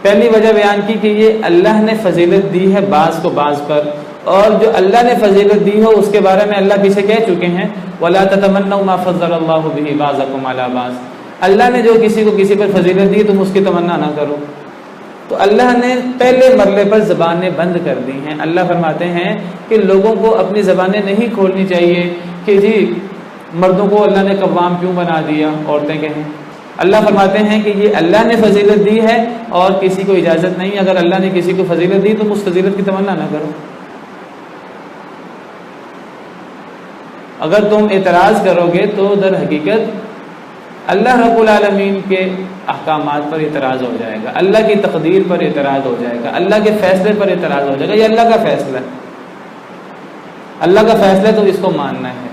پہلی وجہ بیان کی کہ یہ اللہ نے فضیلت دی ہے بعض کو بعض پر، اور جو اللہ نے فضیلت دی ہو اس کے بارے میں اللہ پیچھے کہہ چکے ہیں وَلَا تَتَمَنَّوْا مَا فَضَّلَ اللَّهُ بِهِ بَعْضَكُمْ عَلَى بَعْضٍ. اللہ نے جو کسی کو کسی پر فضیلت دی تم اس کی تمنا نہ کرو. تو اللہ نے پہلے مرحلے پر زبانیں بند کر دی ہیں. اللہ فرماتے ہیں کہ لوگوں کو اپنی زبانیں نہیں کھولنی چاہیے کہ جی مردوں کو اللہ نے قوام کیوں بنا دیا عورتیں کہیں. اللہ فرماتے ہیں کہ یہ اللہ نے فضیلت دی ہے اور کسی کو اجازت نہیں. اگر اللہ نے کسی کو فضیلت دی تم اس فضیلت کی تمنا نہ کرو. اگر تم اعتراض کرو گے تو در حقیقت اللہ رب العالمین کے احکامات پر اعتراض ہو جائے گا، اللہ کی تقدیر پر اعتراض ہو جائے گا، اللہ کے فیصلے پر اعتراض ہو جائے گا. یہ اللہ کا فیصلہ ہے، اللہ کا فیصلہ تو اس کو ماننا ہے.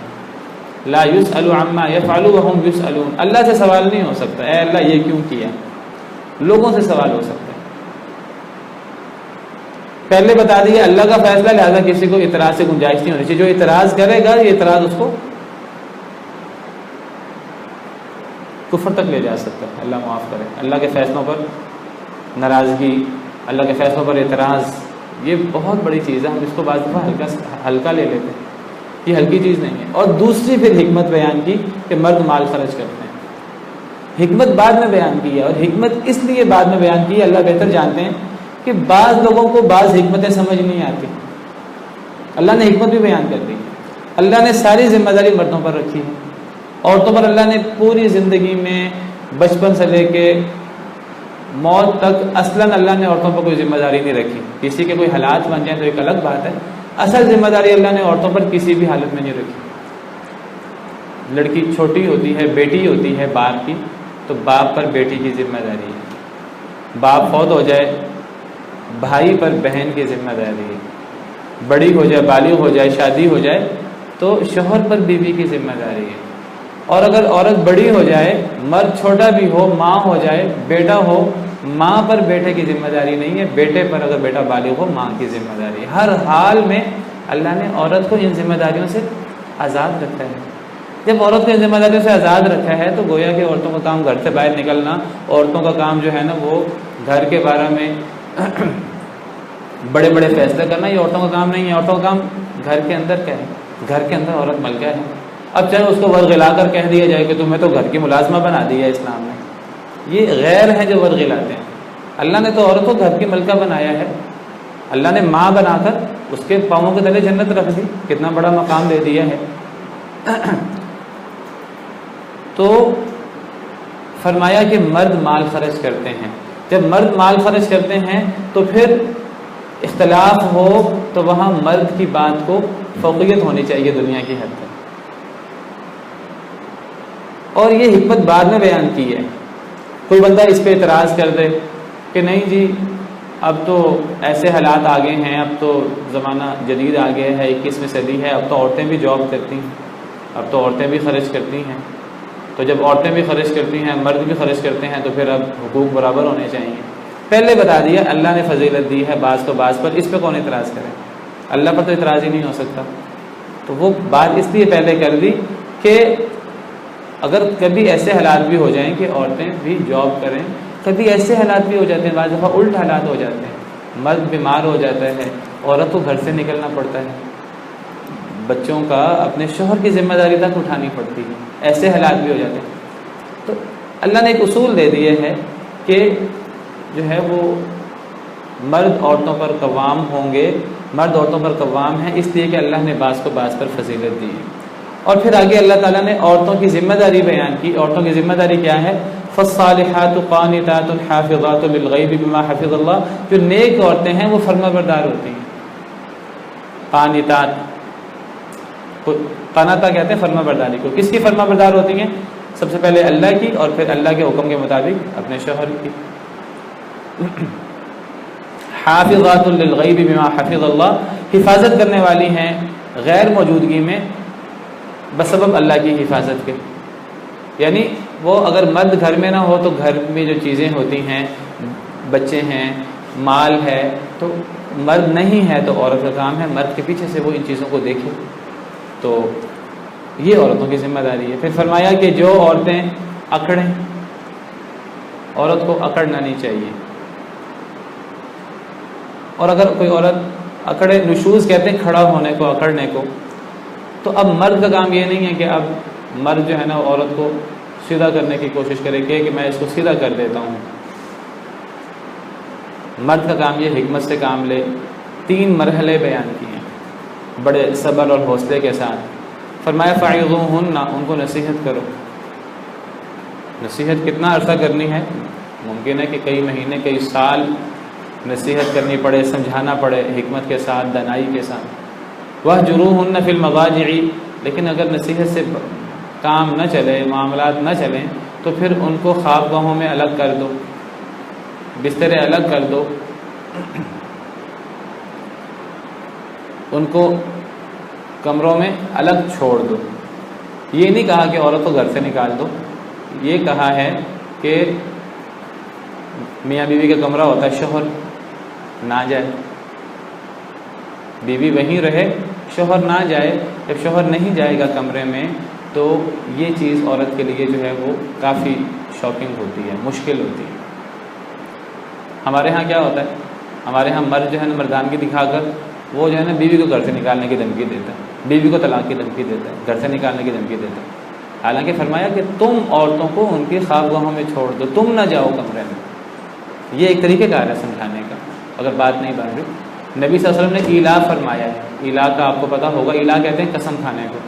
لا يسأل عما يفعل وهم يسألون. اللہ سے سوال نہیں ہو سکتا اے اللہ یہ کیوں کیا. لوگوں سے سوال ہو سکتا ہے. پہلے بتا دیا اللہ کا فیصلہ، لہذا کسی کو اعتراض سے گنجائش نہیں ہونی چاہیے. جو اعتراض کرے گا یہ اعتراض اس کو کفر تک لے جا سکتا ہے. اللہ معاف کرے. اللہ کے فیصلوں پر ناراضگی، اللہ کے فیصلوں پر اعتراض، یہ بہت بڑی چیز ہے. ہم اس کو بعض دفعہ ہلکا لے لیتے ہیں. یہ ہلکی چیز نہیں ہے. اور دوسری پھر حکمت بیان کی کہ مرد مال خرچ کرتے ہیں. حکمت بعد میں بیان کی ہے، اور حکمت اس لیے بعد میں بیان کی ہے، اللہ بہتر جانتے ہیں کہ بعض لوگوں کو بعض حکمتیں سمجھ نہیں آتی. اللہ نے حکمت بھی بیان کر دی. اللہ نے ساری ذمہ داری مردوں پر رکھی ہے. عورتوں پر اللہ نے پوری زندگی میں بچپن سے لے کے موت تک اصلاً اللہ نے عورتوں پر کوئی ذمہ داری نہیں رکھی. کسی کے کوئی حالات بن جائیں تو ایک الگ بات ہے. اصل ذمہ داری اللہ نے عورتوں پر کسی بھی حالت میں نہیں رکھی. لڑکی چھوٹی ہوتی ہے، بیٹی ہوتی ہے باپ کی، تو باپ پر بیٹی کی ذمہ داری ہے. باپ فوت ہو جائے بھائی پر بہن کی ذمہ داری ہے. بڑی ہو جائے، بالغ ہو جائے، شادی ہو جائے تو شوہر پر بیوی کی ذمہ داری ہے. اور اگر عورت بڑی ہو جائے، مرد چھوٹا بھی ہو، ماں ہو جائے، بیٹا ہو، ماں پر بیٹے کی ذمہ داری نہیں ہے. بیٹے پر اگر بیٹا بالغ ہو ماں کی ذمہ داری ہے. ہر حال میں اللہ نے عورت کو ان ذمہ داریوں سے آزاد رکھا ہے. جب عورت کو ان ذمہ داریوں سے آزاد رکھا ہے تو گویا کہ عورتوں کا کام گھر سے باہر نکلنا، عورتوں کا کام جو ہے نا وہ گھر کے بارے میں بڑے بڑے فیصلے کرنا، یہ عورتوں کا کام نہیں ہے. عورتوں کا کام گھر کے اندر کیا ہے؟ گھر کے اندر عورت ملکہ ہے. اب چاہے اس کو ورغلا کر کہہ دیا جائے کہ تمہیں تو گھر کی ملازمہ بنا دیا اسلام نے، یہ غیر ہیں جو ورغلاتے ہیں. اللہ نے تو عورت کو گھر کی ملکہ بنایا ہے. اللہ نے ماں بنا کر اس کے پاؤں کے تلے جنت رکھ دی. کتنا بڑا مقام دے دیا ہے. تو فرمایا کہ مرد مال خرچ کرتے ہیں. جب مرد مال خرچ کرتے ہیں تو پھر اختلاف ہو تو وہاں مرد کی بات کو فوقیت ہونی چاہیے دنیا کی حد تک. اور یہ حکمت بعد میں بیان کی ہے. کوئی بندہ اس پہ اعتراض کر دے کہ نہیں جی اب تو ایسے حالات آ گئے ہیں، اب تو زمانہ جدید آ گیا ہے، 21ویں صدی ہے، اب تو عورتیں بھی جاب کرتی ہیں، اب تو عورتیں بھی خرچ کرتی ہیں. تو جب عورتیں بھی خرچ کرتی ہیں، مرد بھی خرچ کرتے ہیں، تو پھر اب حقوق برابر ہونے چاہیے. پہلے بتا دیا اللہ نے فضیلت دی ہے بعض کو بعض پر، اس پہ کون اعتراض کرے؟ اللہ پر تو اعتراض ہی نہیں ہو سکتا. تو وہ بات اس لیے پہلے کر دی کہ اگر کبھی ایسے حالات بھی ہو جائیں کہ عورتیں بھی جاب کریں، کبھی ایسے حالات بھی ہو جاتے ہیں، بعض دفعہ الٹ حالات ہو جاتے ہیں مرد بیمار ہو جاتا ہے، عورت کو گھر سے نکلنا پڑتا ہے، بچوں کا اپنے شوہر کی ذمہ داری تک اٹھانی پڑتی ہے، ایسے حالات بھی ہو جاتے ہیں۔ تو اللہ نے ایک اصول دے دیے ہے کہ جو ہے وہ مرد عورتوں پر قوام ہوں گے، مرد عورتوں پر قوام ہیں، اس لیے کہ اللہ نے بعض کو بعض پر فضیلت دی ہے۔ اور پھر آگے اللہ تعالیٰ نے عورتوں کی ذمہ داری بیان کی۔ عورتوں کی ذمہ داری کیا ہے؟ فالصالحات قانتات حافظات للغیب بما حفظ اللہ، جو نیک عورتیں ہیں وہ فرما بردار ہوتی ہیں۔ قانتات، قانتا کہتے ہیں فرما برداری کو۔ کس کی فرما بردار ہوتی ہیں؟ سب سے پہلے اللہ کی، اور پھر اللہ کے حکم کے مطابق اپنے شوہر کی۔ حافظات للغیب بما حفظ اللہ، حفاظت کرنے والی ہیں غیر موجودگی میں بسبب اللہ کی حفاظت کے۔ یعنی وہ اگر مرد گھر میں نہ ہو تو گھر میں جو چیزیں ہوتی ہیں، بچے ہیں، مال ہے، تو مرد نہیں ہے تو عورت کا کام ہے مرد کے پیچھے سے وہ ان چیزوں کو دیکھے۔ تو یہ عورتوں کی ذمہ داری ہے۔ پھر فرمایا کہ جو عورتیں اکڑیں، عورت کو اکڑنا نہیں چاہیے، اور اگر کوئی عورت اکڑے، نشوز کہتے ہیں کھڑا ہونے کو، اکڑنے کو، تو اب مرد کا کام یہ نہیں ہے کہ اب مرد جو ہے نا عورت کو سیدھا کرنے کی کوشش کرے کہ میں اس کو سیدھا کر دیتا ہوں۔ مرد کا کام یہ حکمت سے کام لے۔ 3 مرحلے بیان کیے ہیں بڑے صبر اور حوصلے کے ساتھ۔ فرمایا فَعِظُوهُنَّ، ان کو نصیحت کرو۔ نصیحت کتنا عرصہ کرنی ہے؟ ممکن ہے کہ کئی مہینے، کئی سال نصیحت کرنی پڑے، سمجھانا پڑے، حکمت کے ساتھ، دانائی کے ساتھ۔ وَاهْجُرُوهُنَّ فِي الْمَضَاجِعِ، لیکن اگر نصیحت سے کام نہ چلے، معاملات نہ چلیں، تو پھر ان کو خواب گاہوں میں الگ کر دو، بسترے الگ کر دو، ان کو کمروں میں الگ چھوڑ دو۔ یہ نہیں کہا کہ عورت کو گھر سے نکال دو، یہ کہا ہے کہ میاں بیوی کا کمرہ ہوتا ہے، شوہر نہ جائے، بیوی وہیں رہے، شوہر نہ جائے۔ جب شوہر نہیں جائے گا کمرے میں تو یہ چیز عورت کے لیے جو ہے وہ کافی شاکنگ ہوتی ہے، مشکل ہوتی ہے۔ ہمارے ہاں کیا ہوتا ہے؟ ہمارے ہاں مرد جو ہے نا مردانگی دکھا کر وہ جو ہے نا بیوی کو گھر سے نکالنے کی دھمکی دیتا ہے، بیوی کو طلاق کی دھمکی دیتا ہے، گھر سے نکالنے کی دھمکی دیتا ہے۔ حالانکہ فرمایا کہ تم عورتوں کو ان کی خوابگاہوں میں چھوڑ دو، تم نہ جاؤ کمرے میں۔ یہ ایک طریقہ کار ہے سمجھانے کا، اگر بات نہیں بن رہی۔ نبی صلی اللہ علیہ وسلم نے ایلا فرمایا ہے۔ ایلا کا آپ کو پتہ ہوگا، ایلا کہتے ہیں قسم کھانے کو۔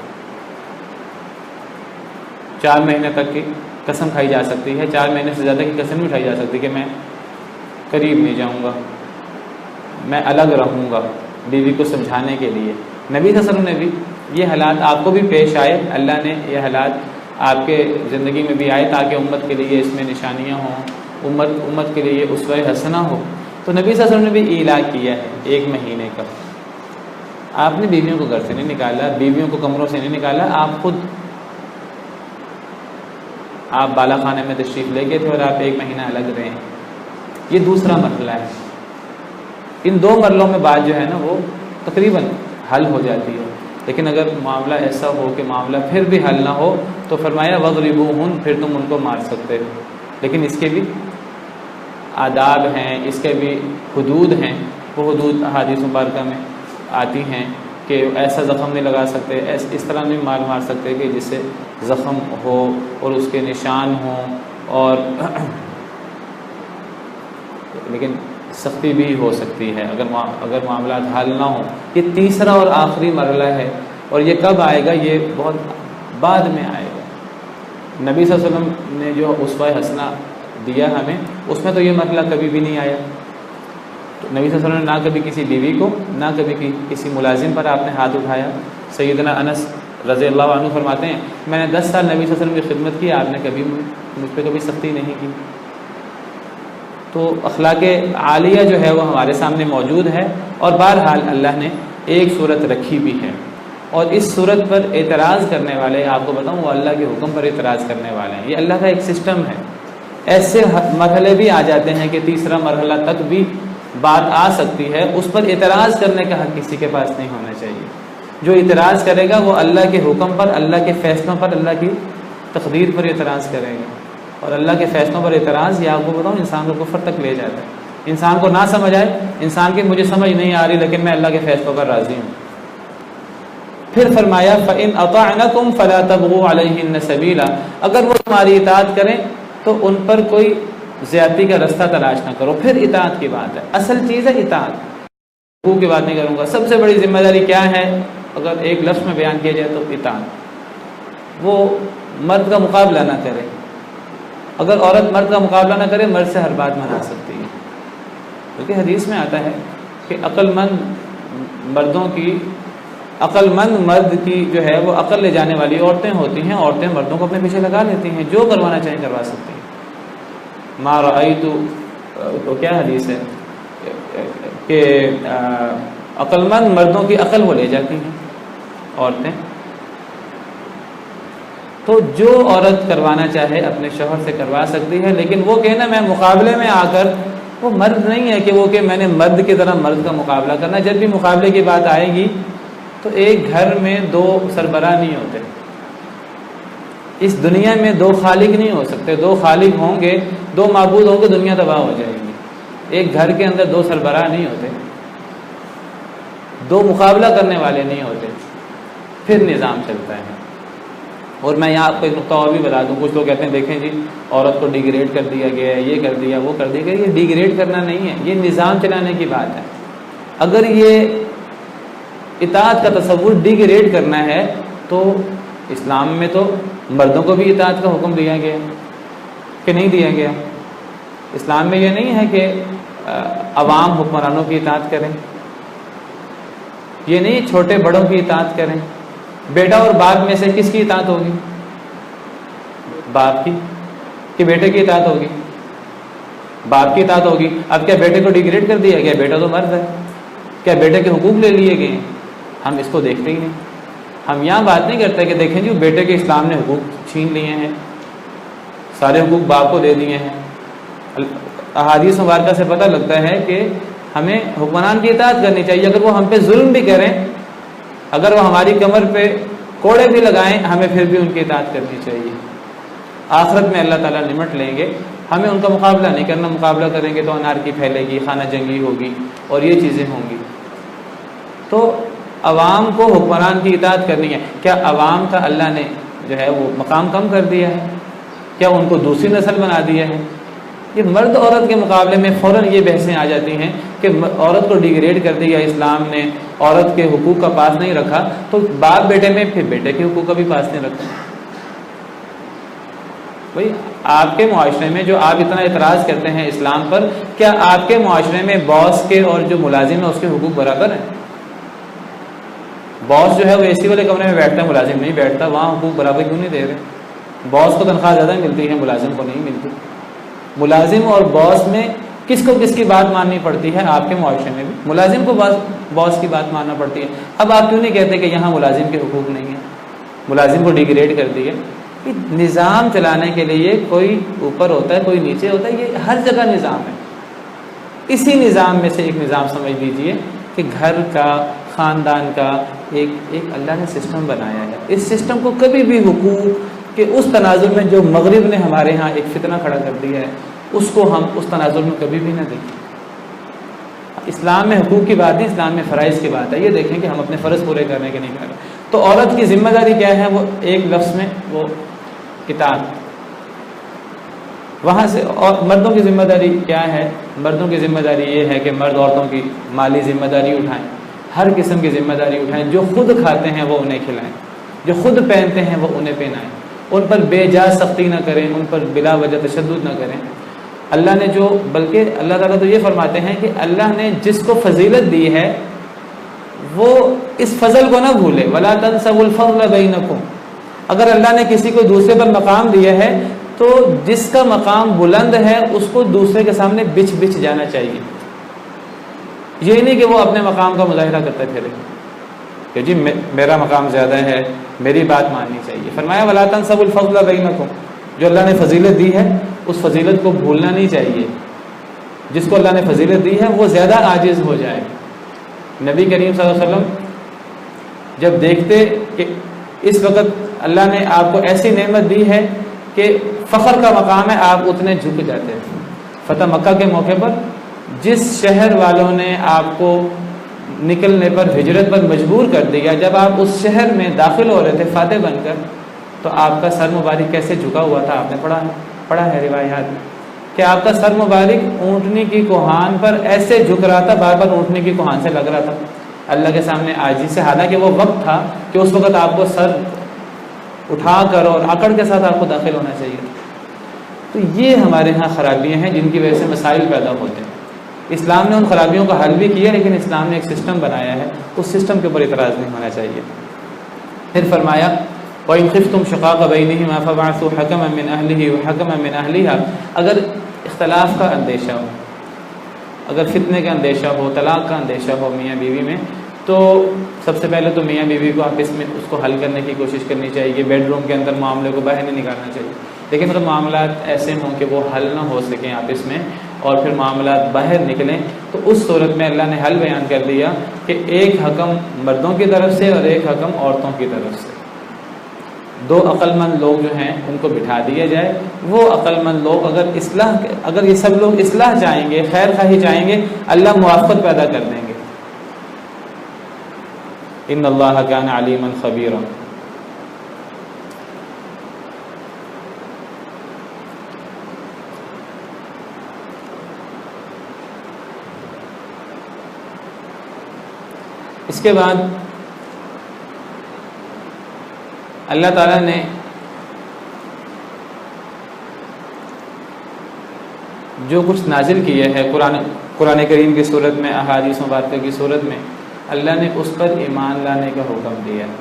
4 مہینے تک کی قسم کھائی جا سکتی ہے، 4 مہینے سے زیادہ کی قسم نہیں اٹھائی جا سکتی کہ میں قریب نہیں جاؤں گا، میں الگ رہوں گا، بیوی کو سمجھانے کے لیے۔ نبی صلی اللہ علیہ وسلم نے بھی یہ حالات آپ کو بھی پیش آئے، اللہ نے یہ حالات آپ کے زندگی میں بھی آئے تاکہ امت کے لیے اس میں نشانیاں ہوں، امت کے لیے اسوہ حسنہ ہو۔ تو نبی صلی اللہ علیہ وسلم نے بھی ایلا کیا ہے 1 مہینے کا۔ آپ نے بیویوں کو گھر سے نہیں نکالا، بیویوں کو کمروں سے نہیں نکالا، آپ بالا خانے میں تشریف لے گئے تھے اور آپ 1 مہینہ الگ رہے ہیں۔ یہ دوسرا مرحلہ ہے۔ ان 2 مرحلوں میں بات جو ہے نا وہ تقریباً حل ہو جاتی ہے، لیکن اگر معاملہ ایسا ہو کہ معاملہ پھر بھی حل نہ ہو تو فرمایا وَاضْرِبُوهُنَّ، پھر تم ان کو مار سکتے ہو، لیکن اس کے بھی آداب ہیں، اس کے بھی حدود ہیں۔ وہ حدود احادیث مبارکہ میں آتی ہیں کہ ایسا زخم نہیں لگا سکتے، اس طرح نہیں مار سکتے کہ جس سے زخم ہو اور اس کے نشان ہوں، اور لیکن سختی بھی ہو سکتی ہے اگر معاملات حل نہ ہوں۔ یہ تیسرا اور آخری مرحلہ ہے، اور یہ کب آئے گا؟ یہ بہت بعد میں آئے گا۔ نبی صلی اللہ علیہ وسلم نے جو اسوہ حسنہ دیا ہمیں، اس میں تو یہ مرحلہ کبھی بھی نہیں آیا۔ تو نبی صلی اللہ علیہ وسلم نے نہ کبھی کسی بیوی کو، نہ کبھی کسی ملازم پر آپ نے ہاتھ اٹھایا۔ سیدنا انس رضی اللہ عنہ فرماتے ہیں میں نے 10 سال نبی صلی اللہ علیہ وسلم کی خدمت کی، آپ نے کبھی مجھ پہ کبھی سختی نہیں کی۔ تو اخلاق عالیہ جو ہے وہ ہمارے سامنے موجود ہے، اور بہرحال اللہ نے ایک صورت رکھی بھی ہے، اور اس صورت پر اعتراض کرنے والے، آپ کو بتاؤں، وہ اللہ کے حکم پر اعتراض کرنے والے ہیں۔ یہ اللہ کا ایک سسٹم ہے۔ ایسے مرحلے بھی آ جاتے ہیں کہ تیسرا مرحلہ تک بھی بات آ سکتی ہے، اس پر اعتراض کرنے کا حق کسی کے پاس نہیں ہونا چاہیے۔ جو اعتراض کرے گا وہ اللہ کے حکم پر، اللہ کے فیصلوں پر، اللہ کی تقدیر پر اعتراض کرے گا، اور اللہ کے فیصلوں پر اعتراض، یہ آپ کو بتاؤں، انسان کو کفر تک لے جاتا ہے۔ انسان کو نہ سمجھ آئے، انسان کی مجھے سمجھ نہیں آ رہی لیکن میں اللہ کے فیصلوں پر راضی ہوں۔ پھر فرمایا فَإِنْ أَطَعْنَكُمْ فَلَا تَبْغُوا عَلَيْهِنَّ سَبِيلًا، اگر وہ تمہاری اطاعت کریں تو ان پر کوئی زیادتی کا رستہ تلاش نہ کرو۔ پھر اطاعت کی بات ہے، اصل چیز ہے اطاعت، حقوق کی بات نہیں کروں گا۔ سب سے بڑی ذمہ داری کیا ہے اگر ایک لفظ میں بیان کیا جائے تو اطاعت۔ وہ مرد کا مقابلہ نہ کرے، اگر عورت مرد کا مقابلہ نہ کرے مرد سے ہر بات منا سکتی ہے، کیونکہ حدیث میں آتا ہے کہ عقل مند مرد کی جو ہے وہ عقل لے جانے والی عورتیں ہوتی ہیں، عورتیں مردوں کو اپنے پیچھے لگا لیتی ہیں، جو کروانا چاہیں کروا سکتی ہیں۔ ما رأیت، تو کیا حدیث ہے کہ عقل مند مردوں کی عقل وہ لے جاتی ہیں عورتیں۔ تو جو عورت کروانا چاہے اپنے شوہر سے کروا سکتی ہے، لیکن وہ کہنا میں مقابلے میں آ کر، وہ مرد نہیں ہے کہ وہ کہ میں نے مرد کی طرح مرد کا مقابلہ کرنا۔ جب بھی مقابلے کی بات آئے گی تو ایک گھر میں دو سربراہ نہیں ہوتے، اس دنیا میں دو خالق نہیں ہو سکتے۔ دو خالق ہوں گے، دو معبود ہوں گے، دنیا تباہ ہو جائے گی۔ ایک گھر کے اندر دو سربراہ نہیں ہوتے، دو مقابلہ کرنے والے نہیں ہوتے، پھر نظام چلتا ہے۔ اور میں یہاں آپ کو ایک نقطہ اور بھی بتا دوں، کچھ لوگ کہتے ہیں دیکھیں جی عورت کو ڈیگریڈ کر دیا گیا ہے، یہ کر دیا وہ کر دیا گیا۔ یہ ڈیگریڈ کرنا نہیں ہے، یہ نظام چلانے کی بات ہے۔ اگر یہ اطاعت کا تصور ڈیگریڈ کرنا ہے تو اسلام میں تو مردوں کو بھی اطاعت کا حکم دیا گیا کہ نہیں دیا گیا؟ اسلام میں یہ نہیں ہے کہ عوام حکمرانوں کی اطاعت کریں، یہ نہیں چھوٹے بڑوں کی اطاعت کریں۔ بیٹا اور باپ میں سے کس کی اطاعت ہوگی؟ باپ کی، کہ بیٹے کی اطاعت ہوگی؟ باپ کی اطاعت ہوگی۔ اب کیا بیٹے کو ڈیگریڈ کر دیا گیا؟ بیٹا تو مرد ہے، کیا بیٹے کے حقوق لے لیے گئے؟ ہم اس کو دیکھتے ہی نہیں۔ ہم یہاں بات نہیں کرتے کہ دیکھیں جی بیٹے کے اسلام نے حقوق چھین لیے ہیں، سارے حقوق باپ کو دے دیے ہیں۔ احادیث مبارکہ سے پتہ لگتا ہے کہ ہمیں حکمران کی اطاعت کرنی چاہیے، اگر وہ ہم پہ ظلم بھی کریں، اگر وہ ہماری کمر پہ کوڑے بھی لگائیں، ہمیں پھر بھی ان کی اطاعت کرنی چاہیے۔ آخرت میں اللہ تعالیٰ نمٹ لیں گے، ہمیں ان کا مقابلہ نہیں کرنا، مقابلہ کریں گے تو انارکی پھیلے گی، خانہ جنگی ہوگی اور یہ چیزیں ہوں گی۔ تو عوام کو حکمران کی اطاعت کرنی ہے۔ کیا عوام کا اللہ نے جو ہے وہ مقام کم کر دیا ہے؟ کیا ان کو دوسری نسل بنا دیا ہے؟ یہ مرد عورت کے مقابلے میں فوراً یہ بحثیں آ جاتی ہیں کہ عورت کو ڈیگریڈ کر دیا اسلام نے، عورت کے حقوق کا پاس نہیں رکھا، تو باپ بیٹے میں پھر بیٹے کے حقوق کا بھی پاس نہیں رکھا۔ بھائی آپ کے معاشرے میں جو آپ اتنا اعتراض کرتے ہیں اسلام پر، کیا آپ کے معاشرے میں باس کے اور جو ملازم ہے اس کے حقوق برابر ہیں؟ باس جو ہے وہ اے سی والے کمرے میں بیٹھتا ہے، ملازم نہیں بیٹھتا، وہاں حقوق برابر کیوں نہیں دے رہے؟ باس کو تنخواہ زیادہ ملتی ہے، ملازم کو نہیں ملتی۔ ملازم اور باس میں کس کو کس کی بات ماننی پڑتی ہے؟ آپ کے معاشرے میں بھی ملازم کو باس کی بات ماننا پڑتی ہے۔ اب آپ کیوں نہیں کہتے کہ یہاں ملازم کے حقوق نہیں ہیں، ملازم کو ڈیگریڈ کر دیے؟ نظام چلانے کے لیے کوئی اوپر ہوتا ہے، کوئی نیچے ہوتا ہے، یہ ہر جگہ نظام ہے۔ اسی نظام میں سے ایک نظام سمجھ لیجئے کہ گھر کا، خاندان کا ایک اللہ نے سسٹم بنایا ہے۔ اس سسٹم کو کبھی بھی حقوق کہ اس تناظر میں جو مغرب نے ہمارے ہاں ایک فتنہ کھڑا کر دیا ہے، اس کو ہم اس تناظر میں کبھی بھی نہ دیکھیں۔ اسلام میں حقوق کی بات نہیں، اسلام میں فرائض کی بات ہے۔ یہ دیکھیں کہ ہم اپنے فرض پورے کرنے کے نہیں کر رہے۔ تو عورت کی ذمہ داری کیا ہے؟ وہ ایک لفظ میں وہ اطاعت۔ وہاں سے اور مردوں کی ذمہ داری کیا ہے؟ مردوں کی ذمہ داری یہ ہے کہ مرد عورتوں کی مالی ذمہ داری اٹھائیں، ہر قسم کی ذمہ داری اٹھائیں، جو خود کھاتے ہیں وہ انہیں کھلائیں، جو خود پہنتے ہیں وہ انہیں پہنائیں، ان پر بے جا سختی نہ کریں، ان پر بلا وجہ تشدد نہ کریں۔ اللہ نے جو، بلکہ اللہ تعالیٰ تو یہ فرماتے ہیں کہ اللہ نے جس کو فضیلت دی ہے وہ اس فضل کو نہ بھولے، وَلَا تَنْسَوُا الْفَضْلَ بَيْنَكُمْ۔ اگر اللہ نے کسی کو دوسرے پر مقام دیا ہے تو جس کا مقام بلند ہے اس کو دوسرے کے سامنے بچ بچ جانا چاہیے۔ یہ نہیں کہ وہ اپنے مقام کا مظاہرہ کرتے پھرے کہ جی میرا مقام زیادہ ہے، میری بات ماننی چاہیے۔ فرمایا وَلَا تَنْسَوُا الْفَضْلَ بَيْنَكُمْ، جو اللہ نے فضیلت دی ہے اس فضیلت کو بھولنا نہیں چاہیے۔ جس کو اللہ نے فضیلت دی ہے وہ زیادہ عاجز ہو جائے۔ نبی کریم صلی اللہ علیہ وسلم جب دیکھتے کہ اس وقت اللہ نے آپ کو ایسی نعمت دی ہے کہ فخر کا مقام ہے، آپ اتنے جھک جاتے ہیں۔ فتح مکہ کے موقع پر جس شہر والوں نے آپ کو نکلنے پر ہجرت پر مجبور کر دیا، جب آپ اس شہر میں داخل ہو رہے تھے فاتح بن کر، تو آپ کا سر مبارک کیسے جھکا ہوا تھا؟ آپ نے پڑھا ہے روایات کہ آپ کا سر مبارک اونٹنی کی کوہان پر ایسے جھک رہا تھا، بار بار اونٹنی کی کوہان سے لگ رہا تھا اللہ کے سامنے عاجزی سے، حالانکہ وہ وقت تھا کہ اس وقت آپ کو سر اٹھا کر اور اکڑ کے ساتھ آپ کو داخل ہونا چاہیے۔ تو یہ ہمارے ہاں خرابیاں ہیں جن کی وجہ سے مسائل پیدا ہوتے ہیں۔ اسلام نے ان خرابیوں کا حل بھی کیا، لیکن اسلام نے ایک سسٹم بنایا ہے، اس سسٹم کے اوپر اعتراض نہیں ہونا چاہیے۔ پھر فرمایا وَإِنْ خِفْتُمْ شِقَاقَ بَيْنِهِمَا فَابْعَثُوا حَكَمًا مِّنْ أَهْلِهِ وَحَكَمًا مِّنْ أَهْلِهَا، اگر اختلاف کا اندیشہ ہو، اگر فتنے کا اندیشہ ہو، طلاق کا اندیشہ ہو میاں بیوی میں، تو سب سے پہلے تو میاں بیوی کو آپس میں اس کو حل کرنے کی کوشش کرنی چاہیے، بیڈ روم کے اندر معاملے کو باہر نہیں نکالنا چاہیے۔ لیکن اگر معاملات ایسے ہوں کہ وہ حل نہ ہو سکیں آپس میں اور پھر معاملات باہر نکلیں، تو اس صورت میں اللہ نے حل بیان کر دیا کہ ایک حکم مردوں کی طرف سے اور ایک حکم عورتوں کی طرف سے، دو عقل مند لوگ جو ہیں ان کو بٹھا دیا جائے۔ وہ عقل مند لوگ اگر یہ سب لوگ اصلاح چاہیں گے، خیر خواہی چاہیں گے، اللہ موافقت پیدا کر دیں گے۔ ان اللہ کان علیما خبیرا۔ اس کے بعد اللہ تعالیٰ نے جو کچھ نازل کیا ہے قرآن کریم کی صورت میں، احادیث مبارکہ کی صورت میں، اللہ نے اس پر ایمان لانے کا حکم دیا ہے۔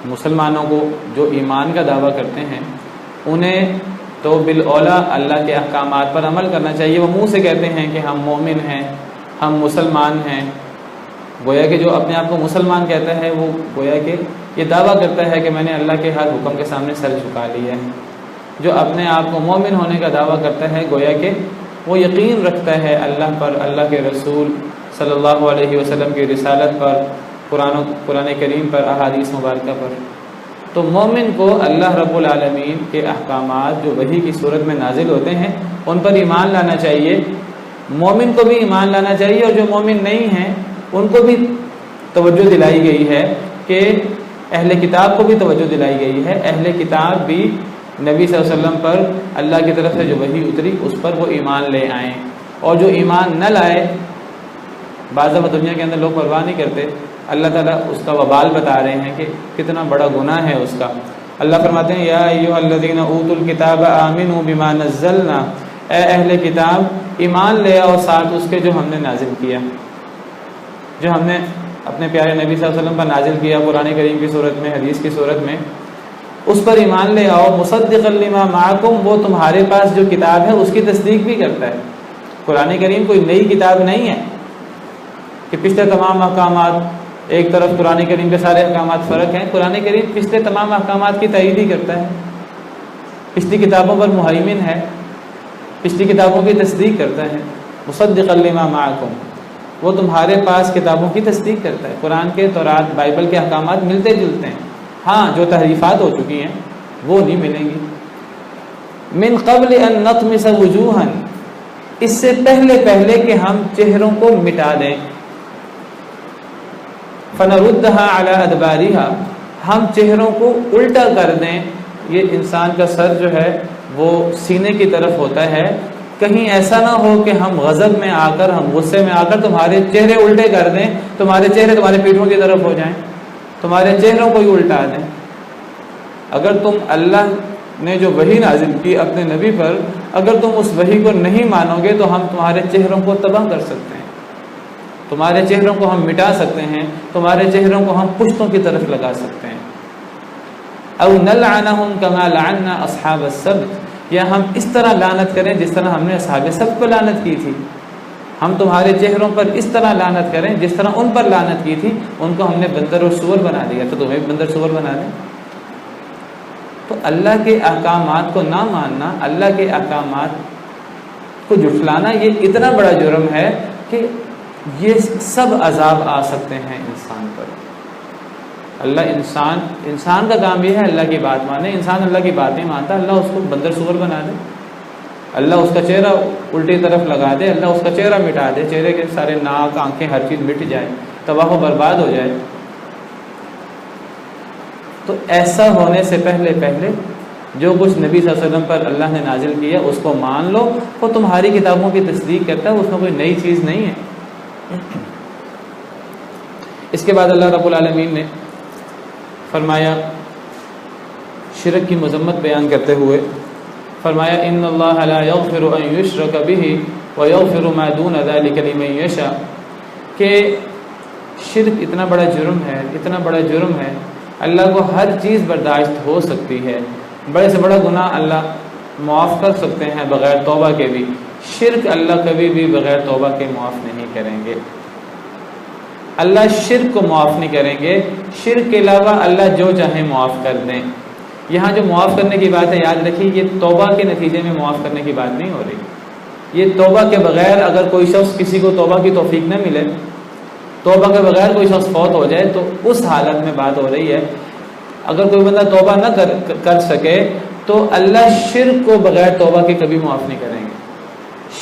مسلمانوں کو جو ایمان کا دعویٰ کرتے ہیں انہیں تو بالاولیٰ اللہ کے احکامات پر عمل کرنا چاہیے۔ وہ منہ سے کہتے ہیں کہ ہم مومن ہیں، ہم مسلمان ہیں، گویا کہ جو اپنے آپ کو مسلمان کہتا ہے وہ گویا کہ یہ دعویٰ کرتا ہے کہ میں نے اللہ کے ہر حکم کے سامنے سر جھکا لیا ہے۔ جو اپنے آپ کو مومن ہونے کا دعویٰ کرتا ہے گویا کہ وہ یقین رکھتا ہے اللہ پر، اللہ کے رسول صلی اللہ علیہ وسلم کی رسالت پر، قرآن کریم پر، احادیث مبارکہ پر۔ تو مومن کو اللہ رب العالمین کے احکامات جو وحی کی صورت میں نازل ہوتے ہیں ان پر ایمان لانا چاہیے۔ مومن کو بھی ایمان لانا چاہیے، اور جو مومن نہیں ہیں ان کو بھی توجہ دلائی گئی ہے کہ اہل کتاب کو بھی توجہ دلائی گئی ہے، اہل کتاب بھی نبی صلی اللہ علیہ وسلم پر اللہ کی طرف سے جو وحی اتری اس پر وہ ایمان لے آئیں، اور جو ایمان نہ لائے، بعض دفعہ دنیا کے اندر لوگ پرواہ نہیں کرتے، اللہ تعالیٰ اس کا وبال بتا رہے ہیں کہ کتنا بڑا گناہ ہے اس کا۔ اللہ فرماتے ہیں یا ایھا الذین اوتوا الکتاب آمنوا بما نزلنا، اے اہل کتاب ایمان لے آؤ ساتھ اس کے جو ہم نے نازل کیا، جو ہم نے اپنے پیارے نبی صلی اللہ علیہ وسلم پر نازل کیا قرآن کریم کی صورت میں، حدیث کی صورت میں، اس پر ایمان لے آؤ۔ مصدقا لما معکم، وہ تمہارے پاس جو کتاب ہے اس کی تصدیق بھی کرتا ہے۔ قرآن کریم کوئی نئی کتاب نہیں ہے کہ پچھلے تمام احکامات ایک طرف قرآن کریم کے سارے احکامات فرق ہیں۔ قرآن کریم پچھلے تمام احکامات کی تائید ہی کرتا ہے، پچھلی کتابوں پر مہیمن ہے، پچھلی کتابوں کی تصدیق کرتا ہے۔ مصدقا لما معکم، وہ تمہارے پاس کتابوں کی تصدیق کرتا ہے۔ قرآن کے تورات بائبل کے احکامات ملتے جلتے ہیں، ہاں جو تحریفات ہو چکی ہیں وہ نہیں ملیں گی۔ من قبل ان نطمس وجوہا، اس سے پہلے کہ ہم چہروں کو مٹا دیں، فنردها علی ادبارها، ہم چہروں کو الٹا کر دیں۔ یہ انسان کا سر جو ہے وہ سینے کی طرف ہوتا ہے، کہیں ایسا نہ ہو کہ ہم غضب میں آ کر، ہم غصے میں آ کر تمہارے چہرے الٹے کر دیں، تمہارے چہرے تمہارے پیٹھوں کی طرف ہو جائیں، تمہارے چہروں کو ہی الٹا دیں۔ اگر تم اللہ نے جو وحی نازل کی اپنے نبی پر، اگر تم اس وحی کو نہیں مانو گے تو ہم تمہارے چہروں کو تباہ کر سکتے ہیں، تمہارے چہروں کو ہم مٹا سکتے ہیں، تمہارے چہروں کو ہم پشتوں کی طرف لگا سکتے ہیں۔ او نلعنہم کما لعنا اصحاب السبت، یا ہم اس طرح لعنت کریں جس طرح ہم نے اصحاب سبت پر لعنت کی تھی، ہم تمہارے چہروں پر اس طرح لعنت کریں جس طرح ان پر لعنت کی تھی، ان کو ہم نے بندر اور سور بنا دیا تو تمہیں بھی بندر سور بنا دیں۔ تو اللہ کے احکامات کو نہ ماننا، اللہ کے احکامات کو جھٹلانا، یہ اتنا بڑا جرم ہے کہ یہ سب عذاب آ سکتے ہیں انسان پر۔ انسان کا کام یہ ہے اللہ کی بات مانے، انسان اللہ کی بات نہیں مانتا، اللہ اس کو بندر سور بنا دے۔ اللہ اس کا چہرہ الٹی طرف لگا دے، اللہ اس کا چہرہ مٹا دے، چہرے کے سارے ناک آنکھیں ہر چیز مٹ جائے، تباہ و برباد ہو جائے، تو ایسا ہونے سے پہلے جو کچھ نبی صلی اللہ علیہ وسلم پر اللہ نے نازل کیا اس کو مان لو، وہ تمہاری کتابوں کی تصدیق کرتا ہے، اس میں کوئی نئی چیز نہیں ہے۔ اس کے بعد اللہ رب العالمین نے فرمایا شرک کی مذمت بیان کرتے ہوئے فرمایا ان اللہ لا یغفر ان یشرک بہ ویغفر ما دون ذلک لمن یشاء، کہ شرک اتنا بڑا جرم ہے، اللہ کو ہر چیز برداشت ہو سکتی ہے، بڑے سے بڑا گناہ اللہ معاف کر سکتے ہیں بغیر توبہ کے بھی، شرک اللہ کبھی بھی بغیر توبہ کے معاف نہیں کریں گے، اللہ شرک کو معاف نہیں کریں گے، شرک کے علاوہ اللہ جو چاہیں معاف کر دیں۔ یہاں جو معاف کرنے کی بات ہے یاد رکھیے، یہ توبہ کے نتیجے میں معاف کرنے کی بات نہیں ہو رہی، یہ توبہ کے بغیر اگر کوئی شخص کسی کو توبہ کی توفیق نہ ملے، توبہ کے بغیر کوئی شخص فوت ہو جائے تو اس حالت میں بات ہو رہی ہے۔ اگر کوئی بندہ توبہ نہ کر سکے تو اللہ شرک کو بغیر توبہ کے کبھی معاف نہیں کریں گے،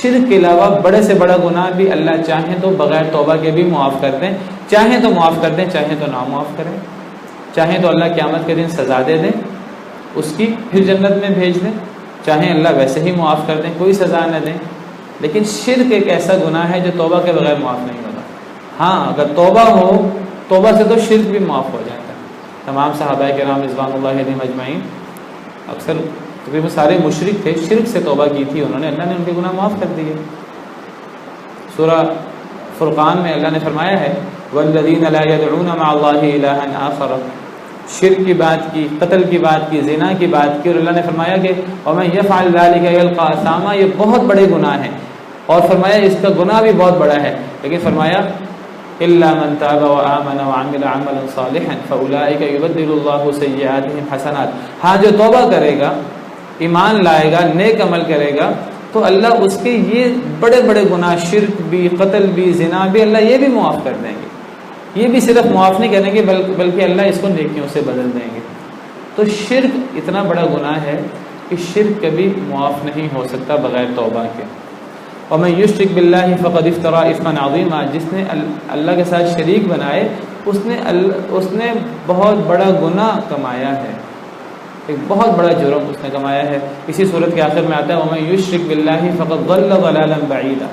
شرک کے علاوہ بڑے سے بڑا گناہ بھی اللہ چاہیں تو بغیر توبہ کے بھی معاف کر دیں، چاہیں تو معاف کر دیں، چاہیں تو نہ معاف کریں، چاہیں تو اللہ قیامت کے دن سزا دے دیں اس کی، پھر جنت میں بھیج دیں، چاہیں اللہ ویسے ہی معاف کر دیں، کوئی سزا نہ دیں، لیکن شرک ایک ایسا گناہ ہے جو توبہ کے بغیر معاف نہیں ہوتا۔ ہاں اگر توبہ ہو، توبہ سے تو شرک بھی معاف ہو جاتا ہے۔ تمام صحابہ کرام رضوان اللہ علیہم اجمعین، اکثر تقریباً سارے مشرک تھے، شرک سے توبہ کی تھی انہوں نے، اللہ نے ان کے گناہ معاف کر دیے۔ سورہ فرقان میں اللہ نے فرمایا ہے والذین لا يدعون مع اللہ الہا آخر، شرک کی بات کی، قتل کی بات کی، زنا کی بات کی، اور اللہ نے فرمایا کہ ومن یفعل ذلک یلقى اثاما، یہ بہت بڑے گناہ ہیں، اور فرمایا اس کا گناہ بھی بہت بڑا ہے، لیکن فرمایا الا من تاب وآمن وعمل عملا صالحا فاولئک یبدل اللہ سیئاتهم حسنات، ہاں جو توبہ کرے گا، ایمان لائے گا، نیک عمل کرے گا تو اللہ اس کے یہ بڑے بڑے گناہ، شرک بھی، قتل بھی، زنا بھی، اللہ یہ بھی معاف کر دیں گے، یہ بھی صرف معاف نہیں کریں گے بلکہ اللہ اس کو نیکیوں سے بدل دیں گے۔ تو شرک اتنا بڑا گناہ ہے کہ شرک کبھی معاف نہیں ہو سکتا بغیر توبہ کے۔ وَمَن يُشْرِكْ بِاللَّهِ فَقَدِ افْتَرَىٰ إِثْمًا عَظِيمًا، جس نے اللہ کے ساتھ شریک بنائے اس نے بہت بڑا گناہ کمایا ہے، ایک بہت بڑا جرم اس نے کمایا ہے۔ اسی صورت کے آخر میں آتا ہے وَمَن يُشْرِكْ بِاللَّهِ فَقَدْ ضَلَّ ضَلَالًا بَعِيدًا،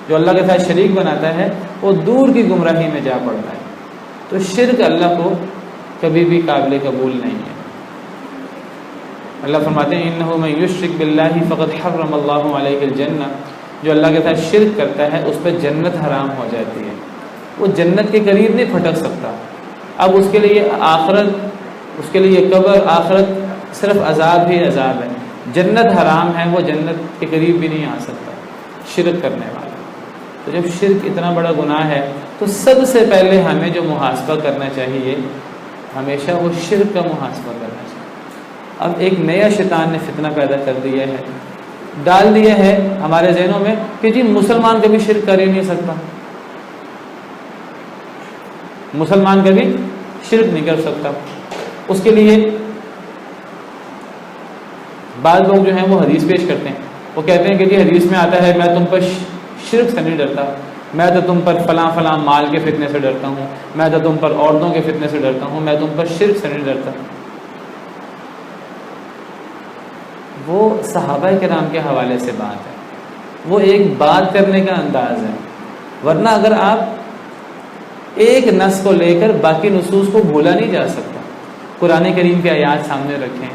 جو اللہ کے ساتھ شریک بناتا ہے وہ دور کی گمراہی میں جا پڑتا ہے۔ تو شرک اللہ کو کبھی بھی قابل قبول نہیں ہے۔ اللہ فرماتے ہیں انہ من یشرک باللہ فقد حرم اللہ علیہ الجنہ، جو اللہ کے ساتھ شرک کرتا ہے اس پہ جنت حرام ہو جاتی ہے، وہ جنت کے قریب نہیں پھٹک سکتا۔ اب اس کے لیے آخرت، اس کے لیے قبر، آخرت صرف عذاب ہی عذاب ہے، جنت حرام ہے، وہ جنت کے قریب بھی نہیں آ سکتا شرک کرنے والا۔ تو جب شرک اتنا بڑا گناہ ہے تو سب سے پہلے ہمیں جو محاسبہ کرنا چاہیے ہمیشہ وہ شرک کا محاسبہ کرنا چاہیے۔ اب ایک نیا شیطان نے فتنہ پیدا کر دیا ہے، ڈال دیا ہے ہمارے ذہنوں میں کہ جی مسلمان کبھی شرک کر ہی نہیں سکتا، مسلمان کبھی شرک نہیں کر سکتا۔ اس کے لیے بعض لوگ جو ہیں وہ حدیث پیش کرتے ہیں، وہ کہتے ہیں کہ جی حدیث میں آتا ہے میں تم پر شرک سے نہیں ڈرتا، میں تو تم پر فلاں فلاں مال کے فتنے سے ڈرتا ہوں، میں تو تم پر عورتوں کے فتنے سے ڈرتا ہوں، میں تم پر شرک سے نہیں ڈرتا۔ وہ صحابہ کرام کے حوالے سے بات ہے، وہ ایک بات کرنے کا انداز ہے، ورنہ اگر آپ ایک نص کو لے کر باقی نصوص کو بھولا نہیں جا سکتا۔ قرآن کریم کی آیات سامنے رکھیں،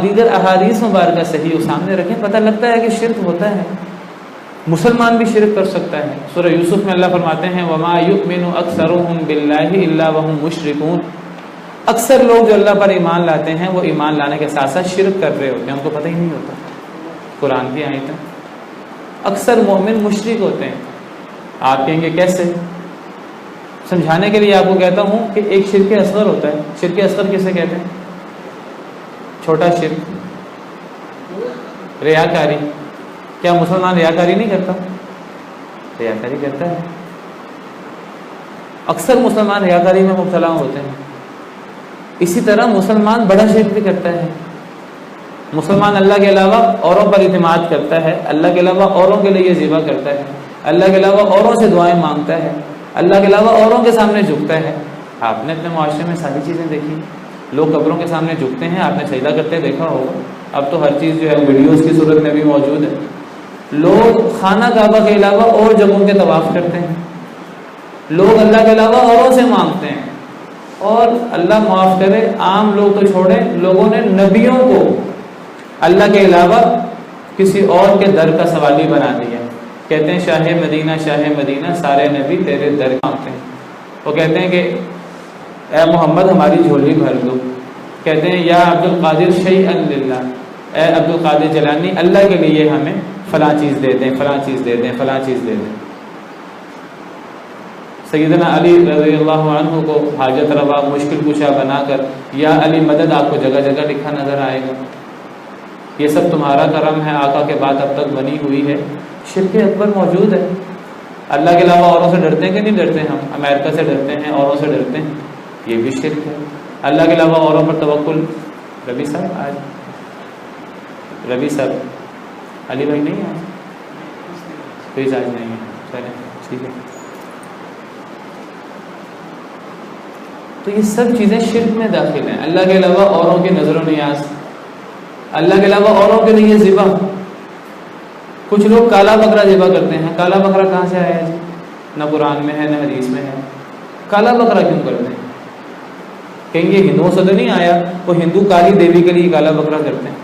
دیگر احادیث مبارکہ صحیح سامنے رکھیں، پتہ لگتا ہے کہ شرک ہوتا ہے، مسلمان بھی شرک کر سکتا ہے۔ سورہ یوسف میں اللہ فرماتے ہیں وَمَا يُؤْمِنُ أَكْثَرُهُمْ بِاللَّهِ إِلَّا وَهُمْ مُشْرِكُونَ، اکثر لوگ جو اللہ پر ایمان لاتے ہیں وہ ایمان لانے کے ساتھ ساتھ شرک کر رہے ہوتے ہیں، ان کو پتہ ہی نہیں ہوتا۔ قرآن کی آیت ہے، اکثر مومن مشرک ہوتے ہیں۔ آپ کہیں گے کیسے؟ سمجھانے کے لیے آپ کو کہتا ہوں کہ ایک شرک اصغر ہوتا ہے۔ شرک اصغر کسے کہتے ہیں؟ چھوٹا شرک، ریاکاری۔ کیا مسلمان ریاکاری نہیں کرتا؟ ریاکاری کرتا ہے، اکثر مسلمان ریاکاری میں مبتلا ہوتے ہیں۔ اسی طرح مسلمان بڑا شرک بھی کرتا ہے، مسلمان اللہ کے علاوہ اوروں پر اعتماد کرتا ہے، اللہ کے علاوہ اوروں کے لیے ذبح کرتا ہے، اللہ کے علاوہ اوروں سے دعائیں مانگتا ہے، اللہ کے علاوہ اوروں کے سامنے جھکتا ہے۔ آپ نے اپنے معاشرے میں ساری چیزیں دیکھی، لوگ قبروں کے سامنے جھکتے ہیں، آپ نے سجدہ کرتے دیکھا ہوگا، اب تو ہر چیز جو ہے ویڈیوز کی صورت میں بھی موجود ہے۔ لوگ خانہ کعبہ کے علاوہ اور جگہوں کے طواف کرتے ہیں، لوگ اللہ کے علاوہ اوروں سے مانگتے ہیں، اور اللہ معاف کرے عام لوگ تو چھوڑیں، لوگوں نے نبیوں کو اللہ کے علاوہ کسی اور کے در کا سوالی بنا دیا۔ کہتے ہیں شاہ مدینہ سارے نبی تیرے در مانگتے ہیں۔ وہ کہتے ہیں کہ اے محمد ہماری جھولی بھر دو، کہتے ہیں یا عبد القادر شیئا للہ، اے عبد القادر جیلانی اللہ کے لیے ہمیں فلاں چیز دے دیں، فلاں چیز دے دیں، فلاں چیز دے دیں۔ سیدنا علی رضی اللہ عنہ کو حاجت روا مشکل کشا بنا کر یا علی مدد آپ کو جگہ جگہ لکھا نظر آئے گا۔ یہ سب تمہارا کرم ہے، آقا کے بعد اب تک بنی ہوئی ہے۔ شرک اکبر موجود ہے۔ اللہ کے علاوہ اوروں سے ڈرتے ہیں کہ نہیں ڈرتے؟ ہم امریکہ سے ڈرتے ہیں، اوروں سے ڈرتے ہیں، یہ بھی شرک ہے۔ اللہ کے علاوہ اوروں پر توکل۔ ربی صاحب علی بھائی نہیں ہے، کوئی آج نہیں ہے، چلیں ٹھیک ہے۔ تو یہ سب چیزیں شرک میں داخل ہیں۔ اللہ کے علاوہ اوروں کی نظر و نیاز، اللہ کے علاوہ اوروں کے لیے ذبح۔ کچھ لوگ کالا بکرا ذبح کرتے ہیں۔ کالا بکرا کہاں سے آیا ہے جی؟ نہ قرآن میں ہے نہ حدیث میں ہے۔ کالا بکرا کیوں کرتے ہیں؟ کہیں گے ہندوؤں سے تو نہیں آیا، وہ ہندو کالی دیوی کے لیے کالا بکرا کرتے ہیں۔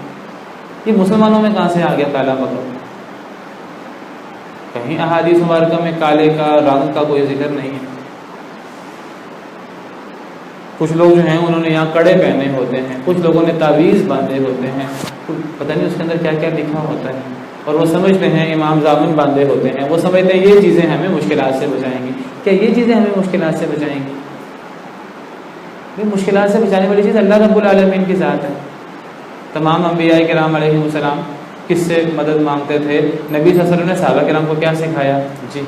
یہ مسلمانوں میں کہاں سے آ گیا کالا بکرا؟ کہیں احادیث مبارکہ میں کالے کا رنگ کا کوئی ذکر نہیں ہے۔ کچھ لوگ جو ہیں انہوں نے یہاں کڑے پہنے ہوتے ہیں، کچھ لوگوں نے تعویذ باندھے ہوتے ہیں، پتہ نہیں اس کے اندر کیا کیا لکھا ہوتا ہے، اور وہ سمجھتے ہیں امام ضامن باندھے ہوتے ہیں، وہ سمجھتے ہیں یہ چیزیں ہمیں مشکلات سے بچائیں گی۔ کیا یہ چیزیں ہمیں مشکلات سے بچائیں گی؟ یہ مشکلات سے بچانے والی چیز اللہ رب العالمین کی ذات ہے۔ تمام انبیاء کرام علیہ السلام کس سے مدد مانگتے تھے؟ نبی صلی اللہ علیہ وسلم نے صحابہ کرام کو کیا سکھایا؟ جی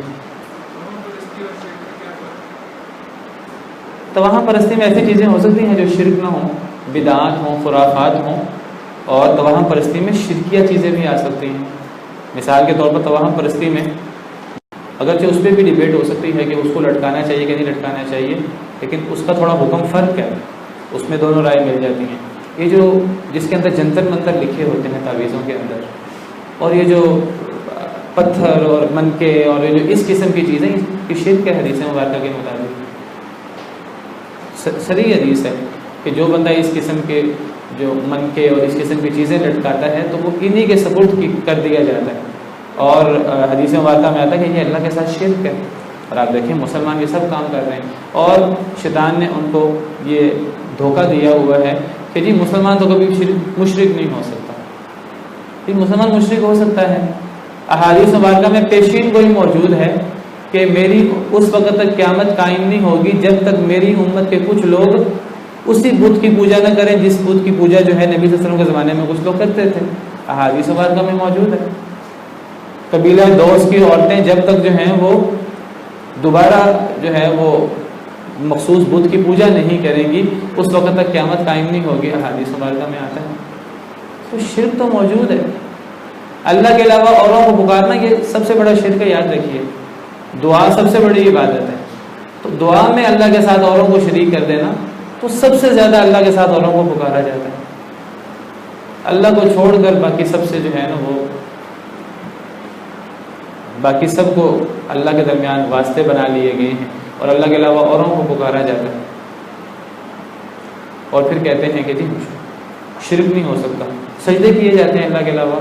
تو وہاں پرستی میں ایسی چیزیں ہو سکتی ہیں جو شرک نہ ہوں، بدعات ہوں، خرافات ہوں، اور توہم پرستی میں شرکیہ چیزیں بھی آ سکتی ہیں۔ مثال کے طور پر توہم پرستی میں اگرچہ اس پہ بھی ڈیبیٹ ہو سکتی ہے کہ اس کو لٹکانا چاہیے کہ نہیں لٹکانا چاہیے، لیکن اس کا تھوڑا حکم فرق ہے، اس میں دونوں رائے مل جاتی ہیں۔ یہ جو جس کے اندر جنتر منتر لکھے ہوتے ہیں تعویذوں کے اندر، اور یہ جو پتھر اور منکے اور یہ جو اس قسم کی چیزیں، یہ شرک ہے حدیث مبارکہ کے مطابق۔ صحیح حدیث ہے کہ جو بندہ اس قسم کے جو منکے اور اس قسم کی چیزیں لٹکاتا ہے تو وہ انہی کے سپرد کر دیا جاتا ہے، اور حدیث مبارکہ میں آتا ہے کہ یہ اللہ کے ساتھ شرک ہے۔ اور آپ دیکھیں مسلمان یہ سب کام کر رہے ہیں، اور شیطان نے ان کو یہ دھوکہ دیا ہوا ہے کہ جی مسلمان تو کبھی مشرک نہیں ہو سکتا، جی مسلمان مشرک ہو سکتا ہے۔ احادیث مبارکہ میں پیشین گوئی موجود ہے کہ میری اس وقت تک قیامت قائم نہیں ہوگی جب تک میری امت کے کچھ لوگ اسی بت کی پوجا نہ کریں جس بت کی پوجا جو ہے نبی صلی اللہ علیہ وسلم کے زمانے میں کچھ لوگ کرتے تھے۔ احادیث مبارکہ میں موجود ہے۔ قبیلہ دوس کی عورتیں جب تک جو ہیں وہ دوبارہ جو ہے وہ مخصوص بت کی پوجا نہیں کریں گی اس وقت تک قیامت قائم نہیں ہوگی، احادیث مبارکہ میں آتا ہے۔ تو شرک تو موجود ہے۔ اللہ کے علاوہ اوروں کو پکارنا یہ سب سے بڑا شرک ہے، یاد رکھیے۔ دعا سب سے بڑی عبادت ہے، تو دعا میں اللہ کے ساتھ اوروں کو شریک کر دینا تو سب سے زیادہ اللہ کے ساتھ اوروں کو پکارا جاتا ہے۔ اللہ کو چھوڑ کر باقی سب سے جو ہے نا وہ باقی سب کو اللہ کے درمیان واسطے بنا لیے گئے ہیں، اور اللہ کے علاوہ اوروں کو پکارا جاتا ہے، اور پھر کہتے ہیں کہ جی شرک نہیں ہو سکتا۔ سجدے کیے جاتے ہیں اللہ کے علاوہ،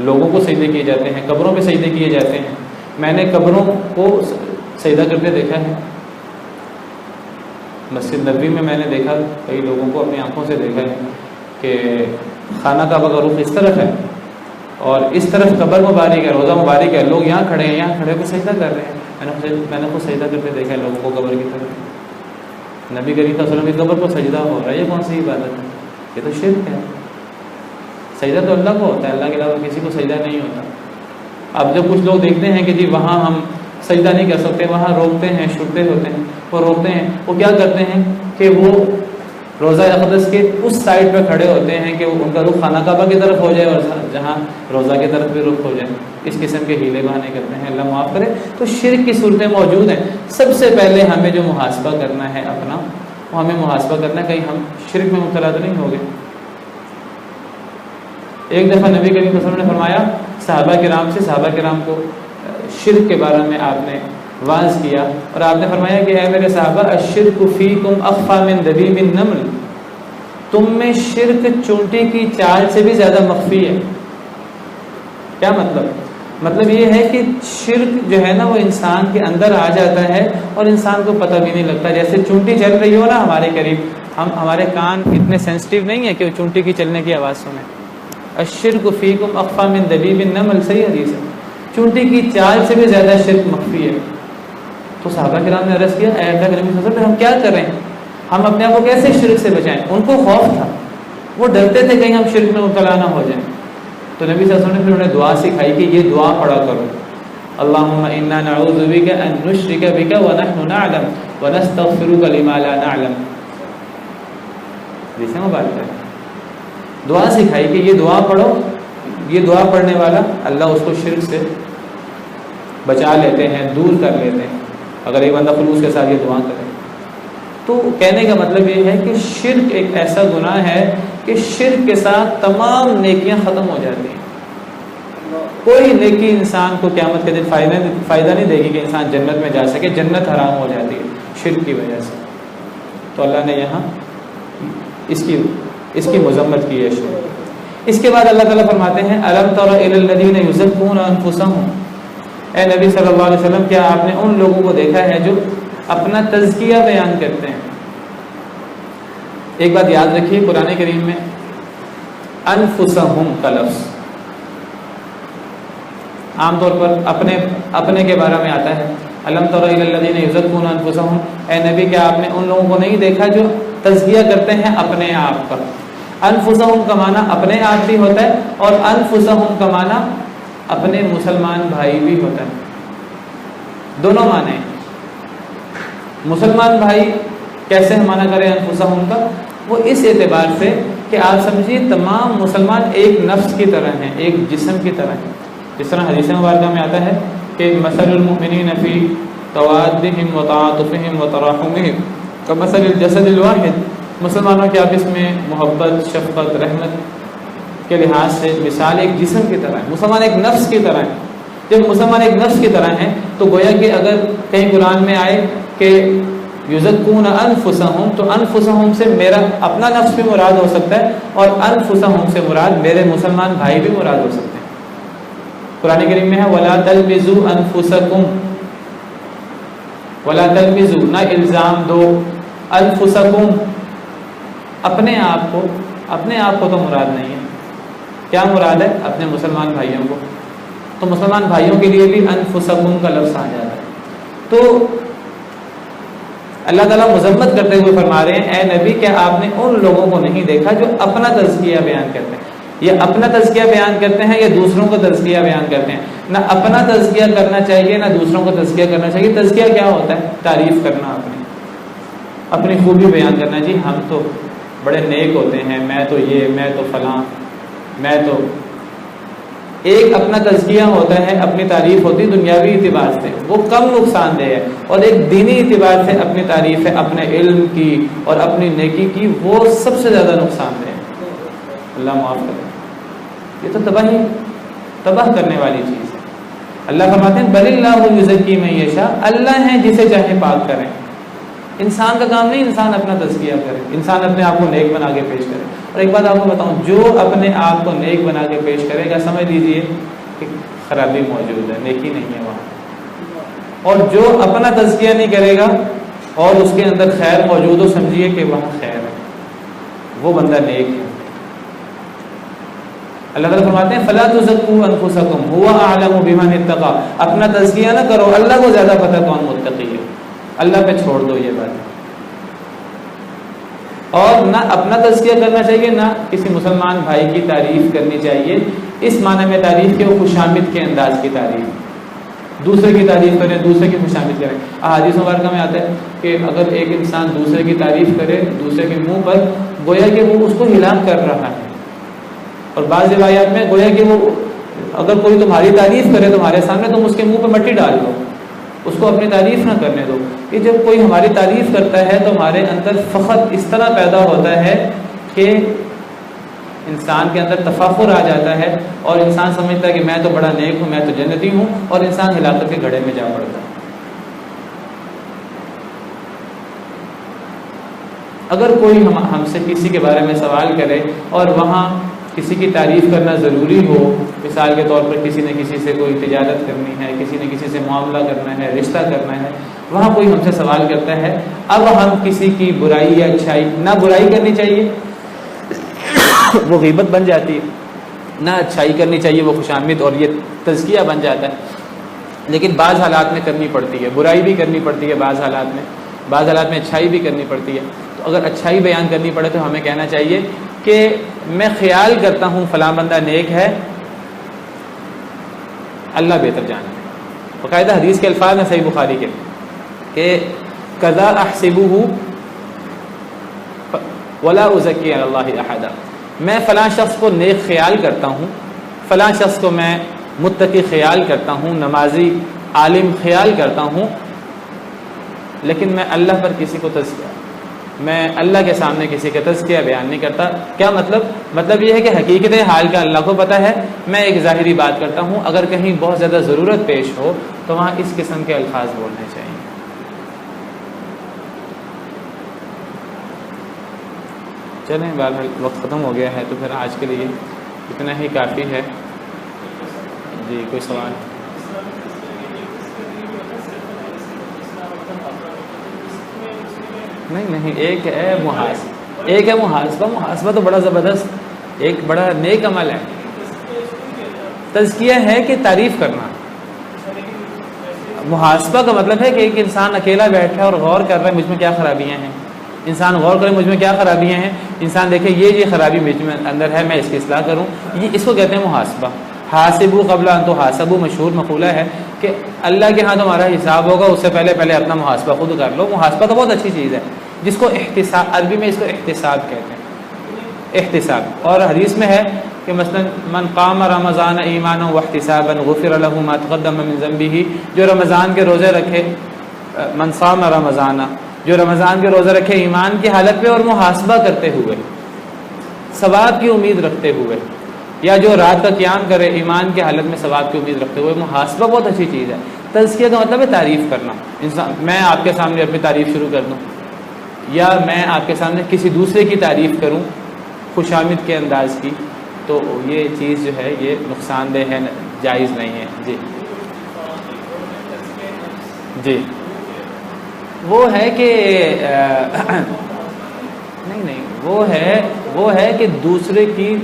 لوگوں کو سجدے کیے جاتے ہیں، قبروں پہ سجدے کیے جاتے ہیں۔ میں نے قبروں کو سجدہ کرتے دیکھا ہے، مسجد نبوی میں نے دیکھا، کئی لوگوں کو اپنی آنکھوں سے دیکھا ہے کہ خانہ کعبہ کا رخ اس طرف ہے اور اس طرف قبر مبارک ہے، روضہ مبارک ہے، لوگ یہاں کھڑے ہیں، یہاں کھڑے کو سجدہ کر رہے ہیں۔ میں نے خود سجدہ کرتے دیکھا ہے لوگوں کو قبر کی طرف۔ نبی کریم صلی اللہ علیہ وسلم کی قبر کو سجدہ ہو رہا ہے، یہ کون سی عبادت ہے؟ یہ تو شرک ہے۔ سجدہ تو اللہ کو ہوتا ہے، اللہ کے علاوہ کسی کو سجدہ نہیں ہوتا۔ اب جب کچھ لوگ دیکھتے ہیں کہ جی وہاں ہم سجدہ نہیں کر سکتے، وہاں روکتے ہیں، چھوٹتے ہوتے ہیں، وہ روکتے ہیں، وہ کیا کرتے ہیں کہ وہ روضہ اقدس کے اس سائڈ پہ کھڑے ہوتے ہیں کہ ان کا رخ خانہ کعبہ کی طرف ہو جائے اور جہاں روضہ کی طرف بھی رخ ہو جائے. اس قسم کے ہیلے بہانے کرتے ہیں, اللہ معاف کرے. تو شرک کی صورتیں موجود ہیں. سب سے پہلے ہمیں جو محاسبہ کرنا ہے اپنا, وہ ہمیں محاسبہ کرنا ہے کہیں ہم شرک میں مبتلا تو نہیں ہو گئے. ایک دفعہ نبی کریم صلی اللہ علیہ وسلم نے فرمایا صحابہ کرام کو شرک کے بارے میں آپ نے واعظ کیا, اور آپ نے فرمایا کہ اے میرے صحابہ الشرک فیکم اخفی من دبیب النمل, تم میں شرک چونٹی کی چال سے بھی زیادہ مخفی ہے. کیا مطلب یہ ہے کہ شرک جو ہے نا وہ انسان کے اندر آ جاتا ہے اور انسان کو پتہ بھی نہیں لگتا. جیسے چونٹی چل رہی ہو نا ہمارے قریب, ہمارے کان اتنے سینسٹیو نہیں ہے کہ وہ چونٹی کی چلنے کی آواز سنیں. الشرک فیکم اخفی من دبیب النمل, صحیح حدیث ہے. چونٹی کی چال سے بھی زیادہ شرک مخفی ہے. تو صحابہ کرام نے عرض کیا اے اللہ کے نبی صلی اللہ علیہ وسلم, ہم کیا کریں, ہم اپنے آپ کو کیسے شرک سے بچائیں. ان کو خوف تھا, وہ ڈرتے تھے کہیں ہم شرک میں مبتلا نہ ہو جائیں. تو نبی صلی اللہ علیہ وسلم نے پھر انہیں دعا سکھائی کہ یہ دعا پڑھا کرو, اللہم انا نعوذ بک ان نشرک بک ونحن نعلم ونستغفرک لما لا نعلم. جیسے مبارک ہے, دعا سکھائی کہ یہ دعا پڑھو, یہ دعا پڑھنے والا اللہ اس کو شرک سے بچا لیتے ہیں, دور کر لیتے ہیں, اگر ایک بندہ خلوص کے ساتھ یہ دعا کرے. تو کہنے کا مطلب یہ ہے کہ شرک ایک ایسا گناہ ہے کہ شرک کے ساتھ تمام نیکیاں ختم ہو جاتی ہیں. کوئی نیکی انسان کو قیامت کے دن فائدہ نہیں دے گی کہ انسان جنت میں جا سکے, جنت حرام ہو جاتی ہے شرک کی وجہ سے. تو اللہ نے یہاں اس کی مذمت کی ہے شرک. اس کے بعد اللہ تعالیٰ فرماتے ہیں الم تر الی الذین یزکون انفسهم, اے نبی صلی اللہ علیہ وسلم کیا آپ نے ان لوگوں کو دیکھا ہے جو اپنا تزکیہ بیان کرتے ہیں. ایک بات یاد رکھیے, قرآن کریم میں انفسهم کا لفظ عام طور پر اپنے کے بارے میں آتا ہے. الم تر الی الذین یزکون انفسهم, اے نبی کیا آپ نے ان لوگوں کو نہیں دیکھا جو تزکیہ کرتے ہیں اپنے آپ کا. انفسهم کا معنی اپنے آپ بھی ہوتا ہے اور انفسهم کا معنی اپنے مسلمان بھائی بھی ہوتا ہے. دونوں معنی ہیں. مسلمان بھائی کیسے معنی کریں انفسهم کا, وہ اس اعتبار سے کہ آپ سمجھیے تمام مسلمان ایک نفس کی طرح ہیں, ایک جسم کی طرح ہیں. جس طرح حدیث مبارکہ میں آتا ہے کہ مثل المؤمنین فی توادہم وتعاطفہم وتراحمہم کمثل الجسد الواحد, مسلمانوں کے آپس میں محبت, شفقت, رحمت کے لحاظ سے مثال ایک جسم کی طرح ہے. مسلمان ایک نفس کی طرح ہے. جب مسلمان ایک نفس کی طرح ہیں تو گویا کہ اگر کہیں قرآن میں آئے کہ یزکون انفسہم, تو انفسہم سے میرا اپنا نفس بھی مراد ہو سکتا ہے اور انفسہم سے مراد میرے مسلمان بھائی بھی مراد ہو سکتے ہیں. قرآن کریم میں ہے ولا تلمزوا انفسکم, ولا تلمزوا, نہ الزام دو, انفسکم, اپنے آپ کو تو مراد نہیں ہے. کیا مراد ہے؟ اپنے مسلمان بھائیوں کو. تو مسلمان بھائیوں کے لیے بھی انفسکم کا لفظ آ جاتا ہے. تو اللہ تعالیٰ مذمت کرتے ہوئے فرما رہے ہیں اے نبی کیا آپ نے ان لوگوں کو نہیں دیکھا جو اپنا تزکیہ بیان کرتے ہیں. یہ اپنا تزکیہ بیان کرتے ہیں یا دوسروں کو تزکیہ بیان کرتے ہیں؟ نہ اپنا تزکیہ کرنا چاہیے نہ دوسروں کو تزکیہ کرنا چاہیے. تزکیہ کیا ہوتا ہے؟ تعریف کرنا, اپنی خوبی بیان کرنا. جی ہم تو بڑے نیک ہوتے ہیں, میں تو یہ, میں تو فلاں, میں تو. ایک اپنا تزکیہ ہوتا ہے, اپنی تعریف ہوتی ہے دنیاوی اعتبار سے, وہ کم نقصان دہ ہے. اور ایک دینی اعتبار سے اپنی تعریف ہے اپنے علم کی اور اپنی نیکی کی, وہ سب سے زیادہ نقصان دہ ہے. اللہ معاف کرے. یہ تو تباہ کرنے والی چیز ہے. اللہ فرماتے ہیں بل اللہ یزکی من یشاء, اللہ ہیں جسے چاہے پاک کریں. انسان کا کام نہیں انسان اپنا تزکیہ کرے, انسان اپنے آپ کو نیک بنا کے پیش کرے. اور ایک بات آپ کو بتاؤں, جو اپنے آپ کو نیک بنا کے پیش کرے گا سمجھ لیجیے کہ خرابی موجود ہے, نیکی نہیں ہے وہاں. اور جو اپنا تزکیہ نہیں کرے گا اور اس کے اندر خیر موجود ہو, سمجھیے کہ وہاں خیر ہے, وہ بندہ نیک ہے. اللہ تعالیٰ فرماتے ہیں فلا تزکوا انفسکم هو اعلم بمن اتقى, اپنا تزکیہ نہ کرو, اللہ کو زیادہ پتہ کون متقی ہے. اللہ پہ چھوڑ دو یہ بات. اور نہ اپنا تزکیہ کرنا چاہیے نہ کسی مسلمان بھائی کی تعریف کرنی چاہیے. اس معنی میں تعریف کے وہ خوشامد کے انداز کی تعریف. دوسرے کی تعریف کریں، دوسرے کی خوشامد کریں. احادیث مبارکہ میں آتا ہے کہ اگر ایک انسان دوسرے کی تعریف کرے دوسرے کے منہ پر، گویا کہ وہ اس کو ہلاک کر رہا ہے. اور بعض روایات میں گویا کہ وہ اگر کوئی تمہاری تعریف کرے تمہارے سامنے، تم اس کے منہ پہ مٹی ڈال دو، اس کو اپنی تعریف نہ کرنے دو. کہ جب کوئی ہماری تعریف کرتا ہے تو ہمارے اندر فخر اس طرح پیدا ہوتا ہے کہ انسان کے اندر تفاخر آ جاتا ہے اور انسان سمجھتا ہے کہ میں تو بڑا نیک ہوں، میں تو جنتی ہوں، اور انسان ہلاکت کے گڑھے میں جا پڑتا ہے. اگر کوئی ہم سے کسی کے بارے میں سوال کرے اور وہاں کسی کی تعریف کرنا ضروری ہو، مثال کے طور پر کسی نے کسی سے کوئی تجارت کرنی ہے، کسی نے کسی سے معاملہ کرنا ہے، رشتہ کرنا ہے، وہاں کوئی ہم سے سوال کرتا ہے، اب ہم کسی کی برائی یا اچھائی، نہ برائی کرنی چاہیے وہ غیبت بن جاتی ہے، نہ اچھائی کرنی چاہیے وہ خوشامد اور یہ تزکیہ بن جاتا ہے. لیکن بعض حالات میں کرنی پڑتی ہے، برائی بھی کرنی پڑتی ہے، بعض حالات میں اچھائی بھی کرنی پڑتی ہے. تو اگر اچھائی بیان کرنی پڑے تو ہمیں کہنا چاہیے کہ میں خیال کرتا ہوں فلاں بندہ نیک ہے، اللہ بہتر جانتا ہے. باقاعدہ حدیث کے الفاظ ہیں صحیح بخاری کے کہ کذا احسبہ ولا ازکی علی اللہ احدا، میں فلاں شخص کو نیک خیال کرتا ہوں، فلاں شخص کو میں متقی خیال کرتا ہوں، نمازی عالم خیال کرتا ہوں، لیکن میں اللہ پر کسی کو میں اللہ کے سامنے کسی کا تزکیہ بیان نہیں کرتا. کیا مطلب یہ ہے کہ حقیقت حال کا اللہ کو پتہ ہے، میں ایک ظاہری بات کرتا ہوں. اگر کہیں بہت زیادہ ضرورت پیش ہو تو وہاں اس قسم کے الفاظ بولنے چاہیے. چلیں بہرحال وقت ختم ہو گیا ہے تو پھر آج کے لیے اتنا ہی کافی ہے. جی کوئی سوال؟ نہیں ایک ہے محاسبہ تو بڑا زبردست ایک بڑا نیک عمل ہے. تزکیہ ہے کہ تعریف کرنا. محاسبہ کا مطلب ہے کہ ایک انسان اکیلا بیٹھا اور غور کر رہا ہے مجھ میں کیا خرابیاں ہیں. انسان غور کرے مجھ میں کیا خرابیاں ہیں، انسان دیکھے یہ خرابی مجھ میں اندر ہے، میں اس کی اصلاح کروں. یہ اس کو کہتے ہیں محاسبہ. حاسبو قبل ان تحاسبو مشہور مقولہ ہے کہ اللہ کے ہاں تمہارا حساب ہوگا، اس سے پہلے اپنا محاسبہ خود کر لو. محاسبہ تو بہت اچھی چیز ہے جس کو احتساب، عربی میں اس کو احتساب کہتے ہیں، احتساب. اور حدیث میں ہے کہ مثلا من قام رمضان ایمانا واحتسابا غفر له ما تقدم من ذنبه، جو رمضان کے روزے رکھے، من صام رمضان، جو رمضان کے روزے رکھے ایمان کی حالت پہ اور محاسبہ کرتے ہوئے، ثواب کی امید رکھتے ہوئے، یا جو رات کا قیام کرے ایمان کی حالت میں ثواب کی امید رکھتے ہوئے. محاسبہ بہت اچھی چیز ہے. تزکیہ کا مطلب ہے تعریف کرنا. انسان میں آپ کے سامنے اپنی تعریف شروع کر دوں یا میں آپ کے سامنے کسی دوسرے کی تعریف کروں خوشامد کے انداز کی، تو یہ چیز جو ہے یہ نقصان دہ ہے، جائز نہیں ہے. جی وہ ہے کہ نہیں وہ ہے کہ دوسرے کی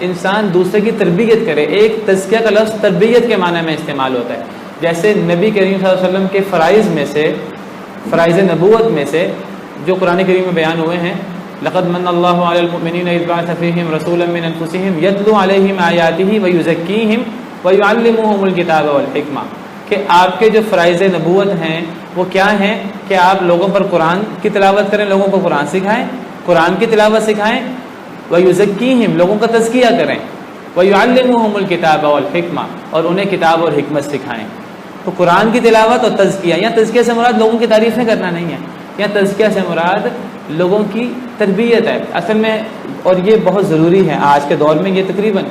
انسان دوسرے کی تربیت کرے. ایک تزکیہ کا لفظ تربیت کے معنی میں استعمال ہوتا ہے. جیسے نبی کریم صلی اللہ علیہ وسلم کے فرائض میں سے، فرائض نبوت میں سے جو قرآن کریم میں بیان ہوئے ہیں، لقد من اللہ علی المؤمنین اذ بعث فیہم رسولا من انفسہم یتلو علیہم آیاتہ ویزکیہم ویعلمہم الکتاب والحکمہ، کہ آپ کے جو فرائض نبوت ہیں وہ کیا ہیں کہ آپ لوگوں پر قرآن کی تلاوت کریں، لوگوں کو قرآن سکھائیں، قرآن کی تلاوت سکھائیں، ویزکیہم لوگوں کا تزکیہ کریں، ویعلمہم الکتاب والحکمہ اور انہیں کتاب اور حکمت سکھائیں. تو قرآن کی تلاوت اور تزکیہ، یا تزکیہ سے مراد لوگوں کی تعریفیں کرنا نہیں ہے، یا تزکیہ سے مراد لوگوں کی تربیت ہے اصل میں. اور یہ بہت ضروری ہے آج کے دور میں، یہ تقریباً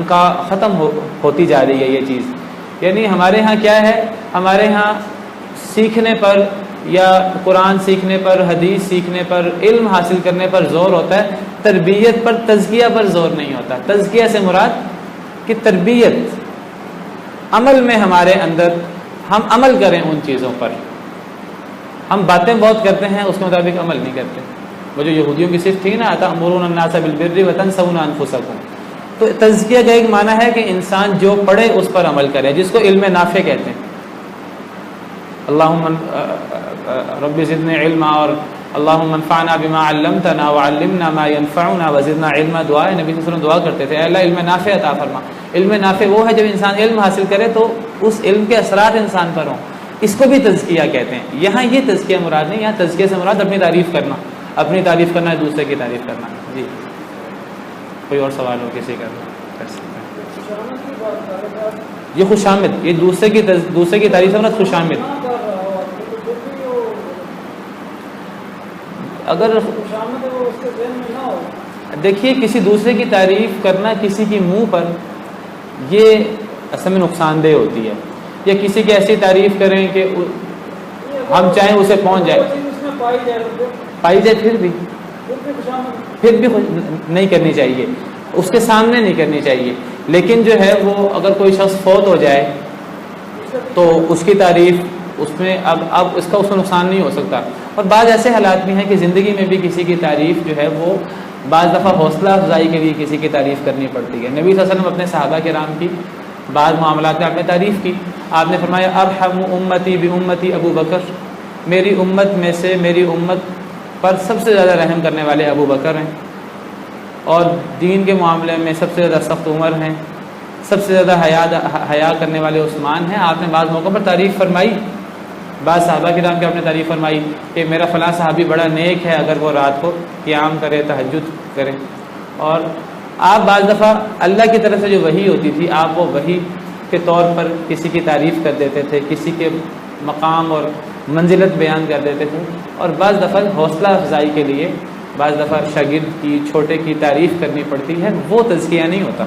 کا ختم ہوتی جا رہی ہے یہ چیز. یعنی ہمارے ہاں کیا ہے، ہمارے ہاں سیکھنے پر یا قرآن سیکھنے پر، حدیث سیکھنے پر، علم حاصل کرنے پر زور ہوتا ہے، تربیت پر، تزکیہ پر زور نہیں ہوتا. تزکیہ سے مراد کہ تربیت عمل میں ہمارے اندر ہم عمل کریں ان چیزوں پر. ہم باتیں بہت کرتے ہیں، اس کے مطابق عمل نہیں کرتے. وہ جو یہودیوں کی صفت تھی نا، تأمرون الناس بالبر وتنسون انفسکم. تو تزکیہ کا ایک معنی ہے کہ انسان جو پڑھے اس پر عمل کرے، جس کو علم نافع کہتے ہیں. اللہم رب زدنی علما، اور اللہم انفعنا بما علمتنا وعلمنا ما ينفعنا وزدنا علما. دعا ہے نبی صلی اللہ علیہ وسلم دعا کرتے تھے، اے اللہ علم نافع عطا فرما. علم نافع وہ ہے جب انسان علم حاصل کرے تو اس علم کے اثرات انسان پر ہوں، اس کو بھی تزکیہ کہتے ہیں۔ یہاں یہ تزکیہ مراد نہیں، یہاں تزکیہ سے مراد اپنی تعریف کرنا، اپنی تعریف کرنا ہے، دوسرے کی تعریف کرنا۔ جی کوئی اور سوال ہو کسی کا کر سکتے ہیں۔ یہ خوشامد، یہ دوسرے کی تعریف سے مراد خوشامد۔ اگر دیکھیے کسی دوسرے کی تعریف کرنا کسی کی منہ پر، یہ اصل میں نقصان دہ ہوتی ہے، یا کسی کی ایسی تعریف کریں کہ ہم چاہیں اسے پہنچ جائے، پائی جائے، پھر بھی نہیں کرنی چاہیے، اس کے سامنے نہیں کرنی چاہیے۔ لیکن جو ہے وہ اگر کوئی شخص فوت ہو جائے تو اس کی تعریف اس میں اب اس کا نقصان نہیں ہو سکتا۔ اور بعض ایسے حالات بھی ہیں کہ زندگی میں بھی کسی کی تعریف جو ہے وہ بعض دفعہ حوصلہ افزائی کے لیے کسی کی تعریف کرنی پڑتی ہے۔ نبی صلی اللہ علیہ وسلم اپنے صحابہ کرام کی بعض معاملات میں آپ نے تعریف کی، آپ نے فرمایا ارحم امتی بامتی ابو بکر، میری امت میں سے میری امت پر سب سے زیادہ رحم کرنے والے ابو بکر ہیں، اور دین کے معاملے میں سب سے زیادہ سخت عمر ہیں، سب سے زیادہ حیا کرنے والے عثمان ہیں۔ آپ نے بعض موقع پر تعریف فرمائی، بعض صحابہ کرام کی آپ نے تعریف فرمائی کہ میرا فلاں صحابی بڑا نیک ہے اگر وہ رات کو قیام کرے، تہجد کرے۔ اور آپ بعض دفعہ اللہ کی طرف سے جو وحی ہوتی تھی، آپ وہ وحی کے طور پر کسی کی تعریف کر دیتے تھے، کسی کے مقام اور منزلت بیان کر دیتے تھے۔ اور بعض دفعہ حوصلہ افزائی کے لیے بعض دفعہ شاگرد کی، چھوٹے کی تعریف کرنی پڑتی ہے، وہ تزکیہ نہیں ہوتا۔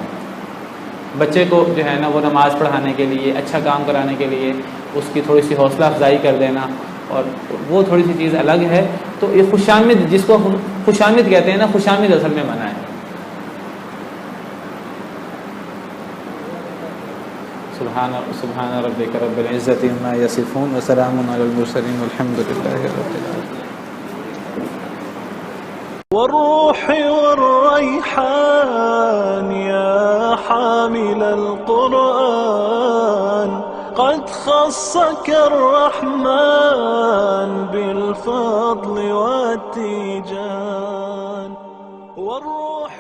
بچے کو جو ہے نا وہ نماز پڑھانے کے لیے، اچھا کام کرانے کے لیے اس کی تھوڑی سی حوصلہ افزائی کر دینا، اور وہ تھوڑی سی چیز الگ ہے۔ تو یہ خوشامد، جس کو خوشامد کہتے ہیں نا، خوشامد اصل میں منع ہے۔ سبحان ربک رب العزت عما یصفون وسلام علی المرسلین والحمد للہ رب العالمین۔ والروح والريحان يا حامل القرآن قد خصك الرحمن بالفضل والتيجان والروح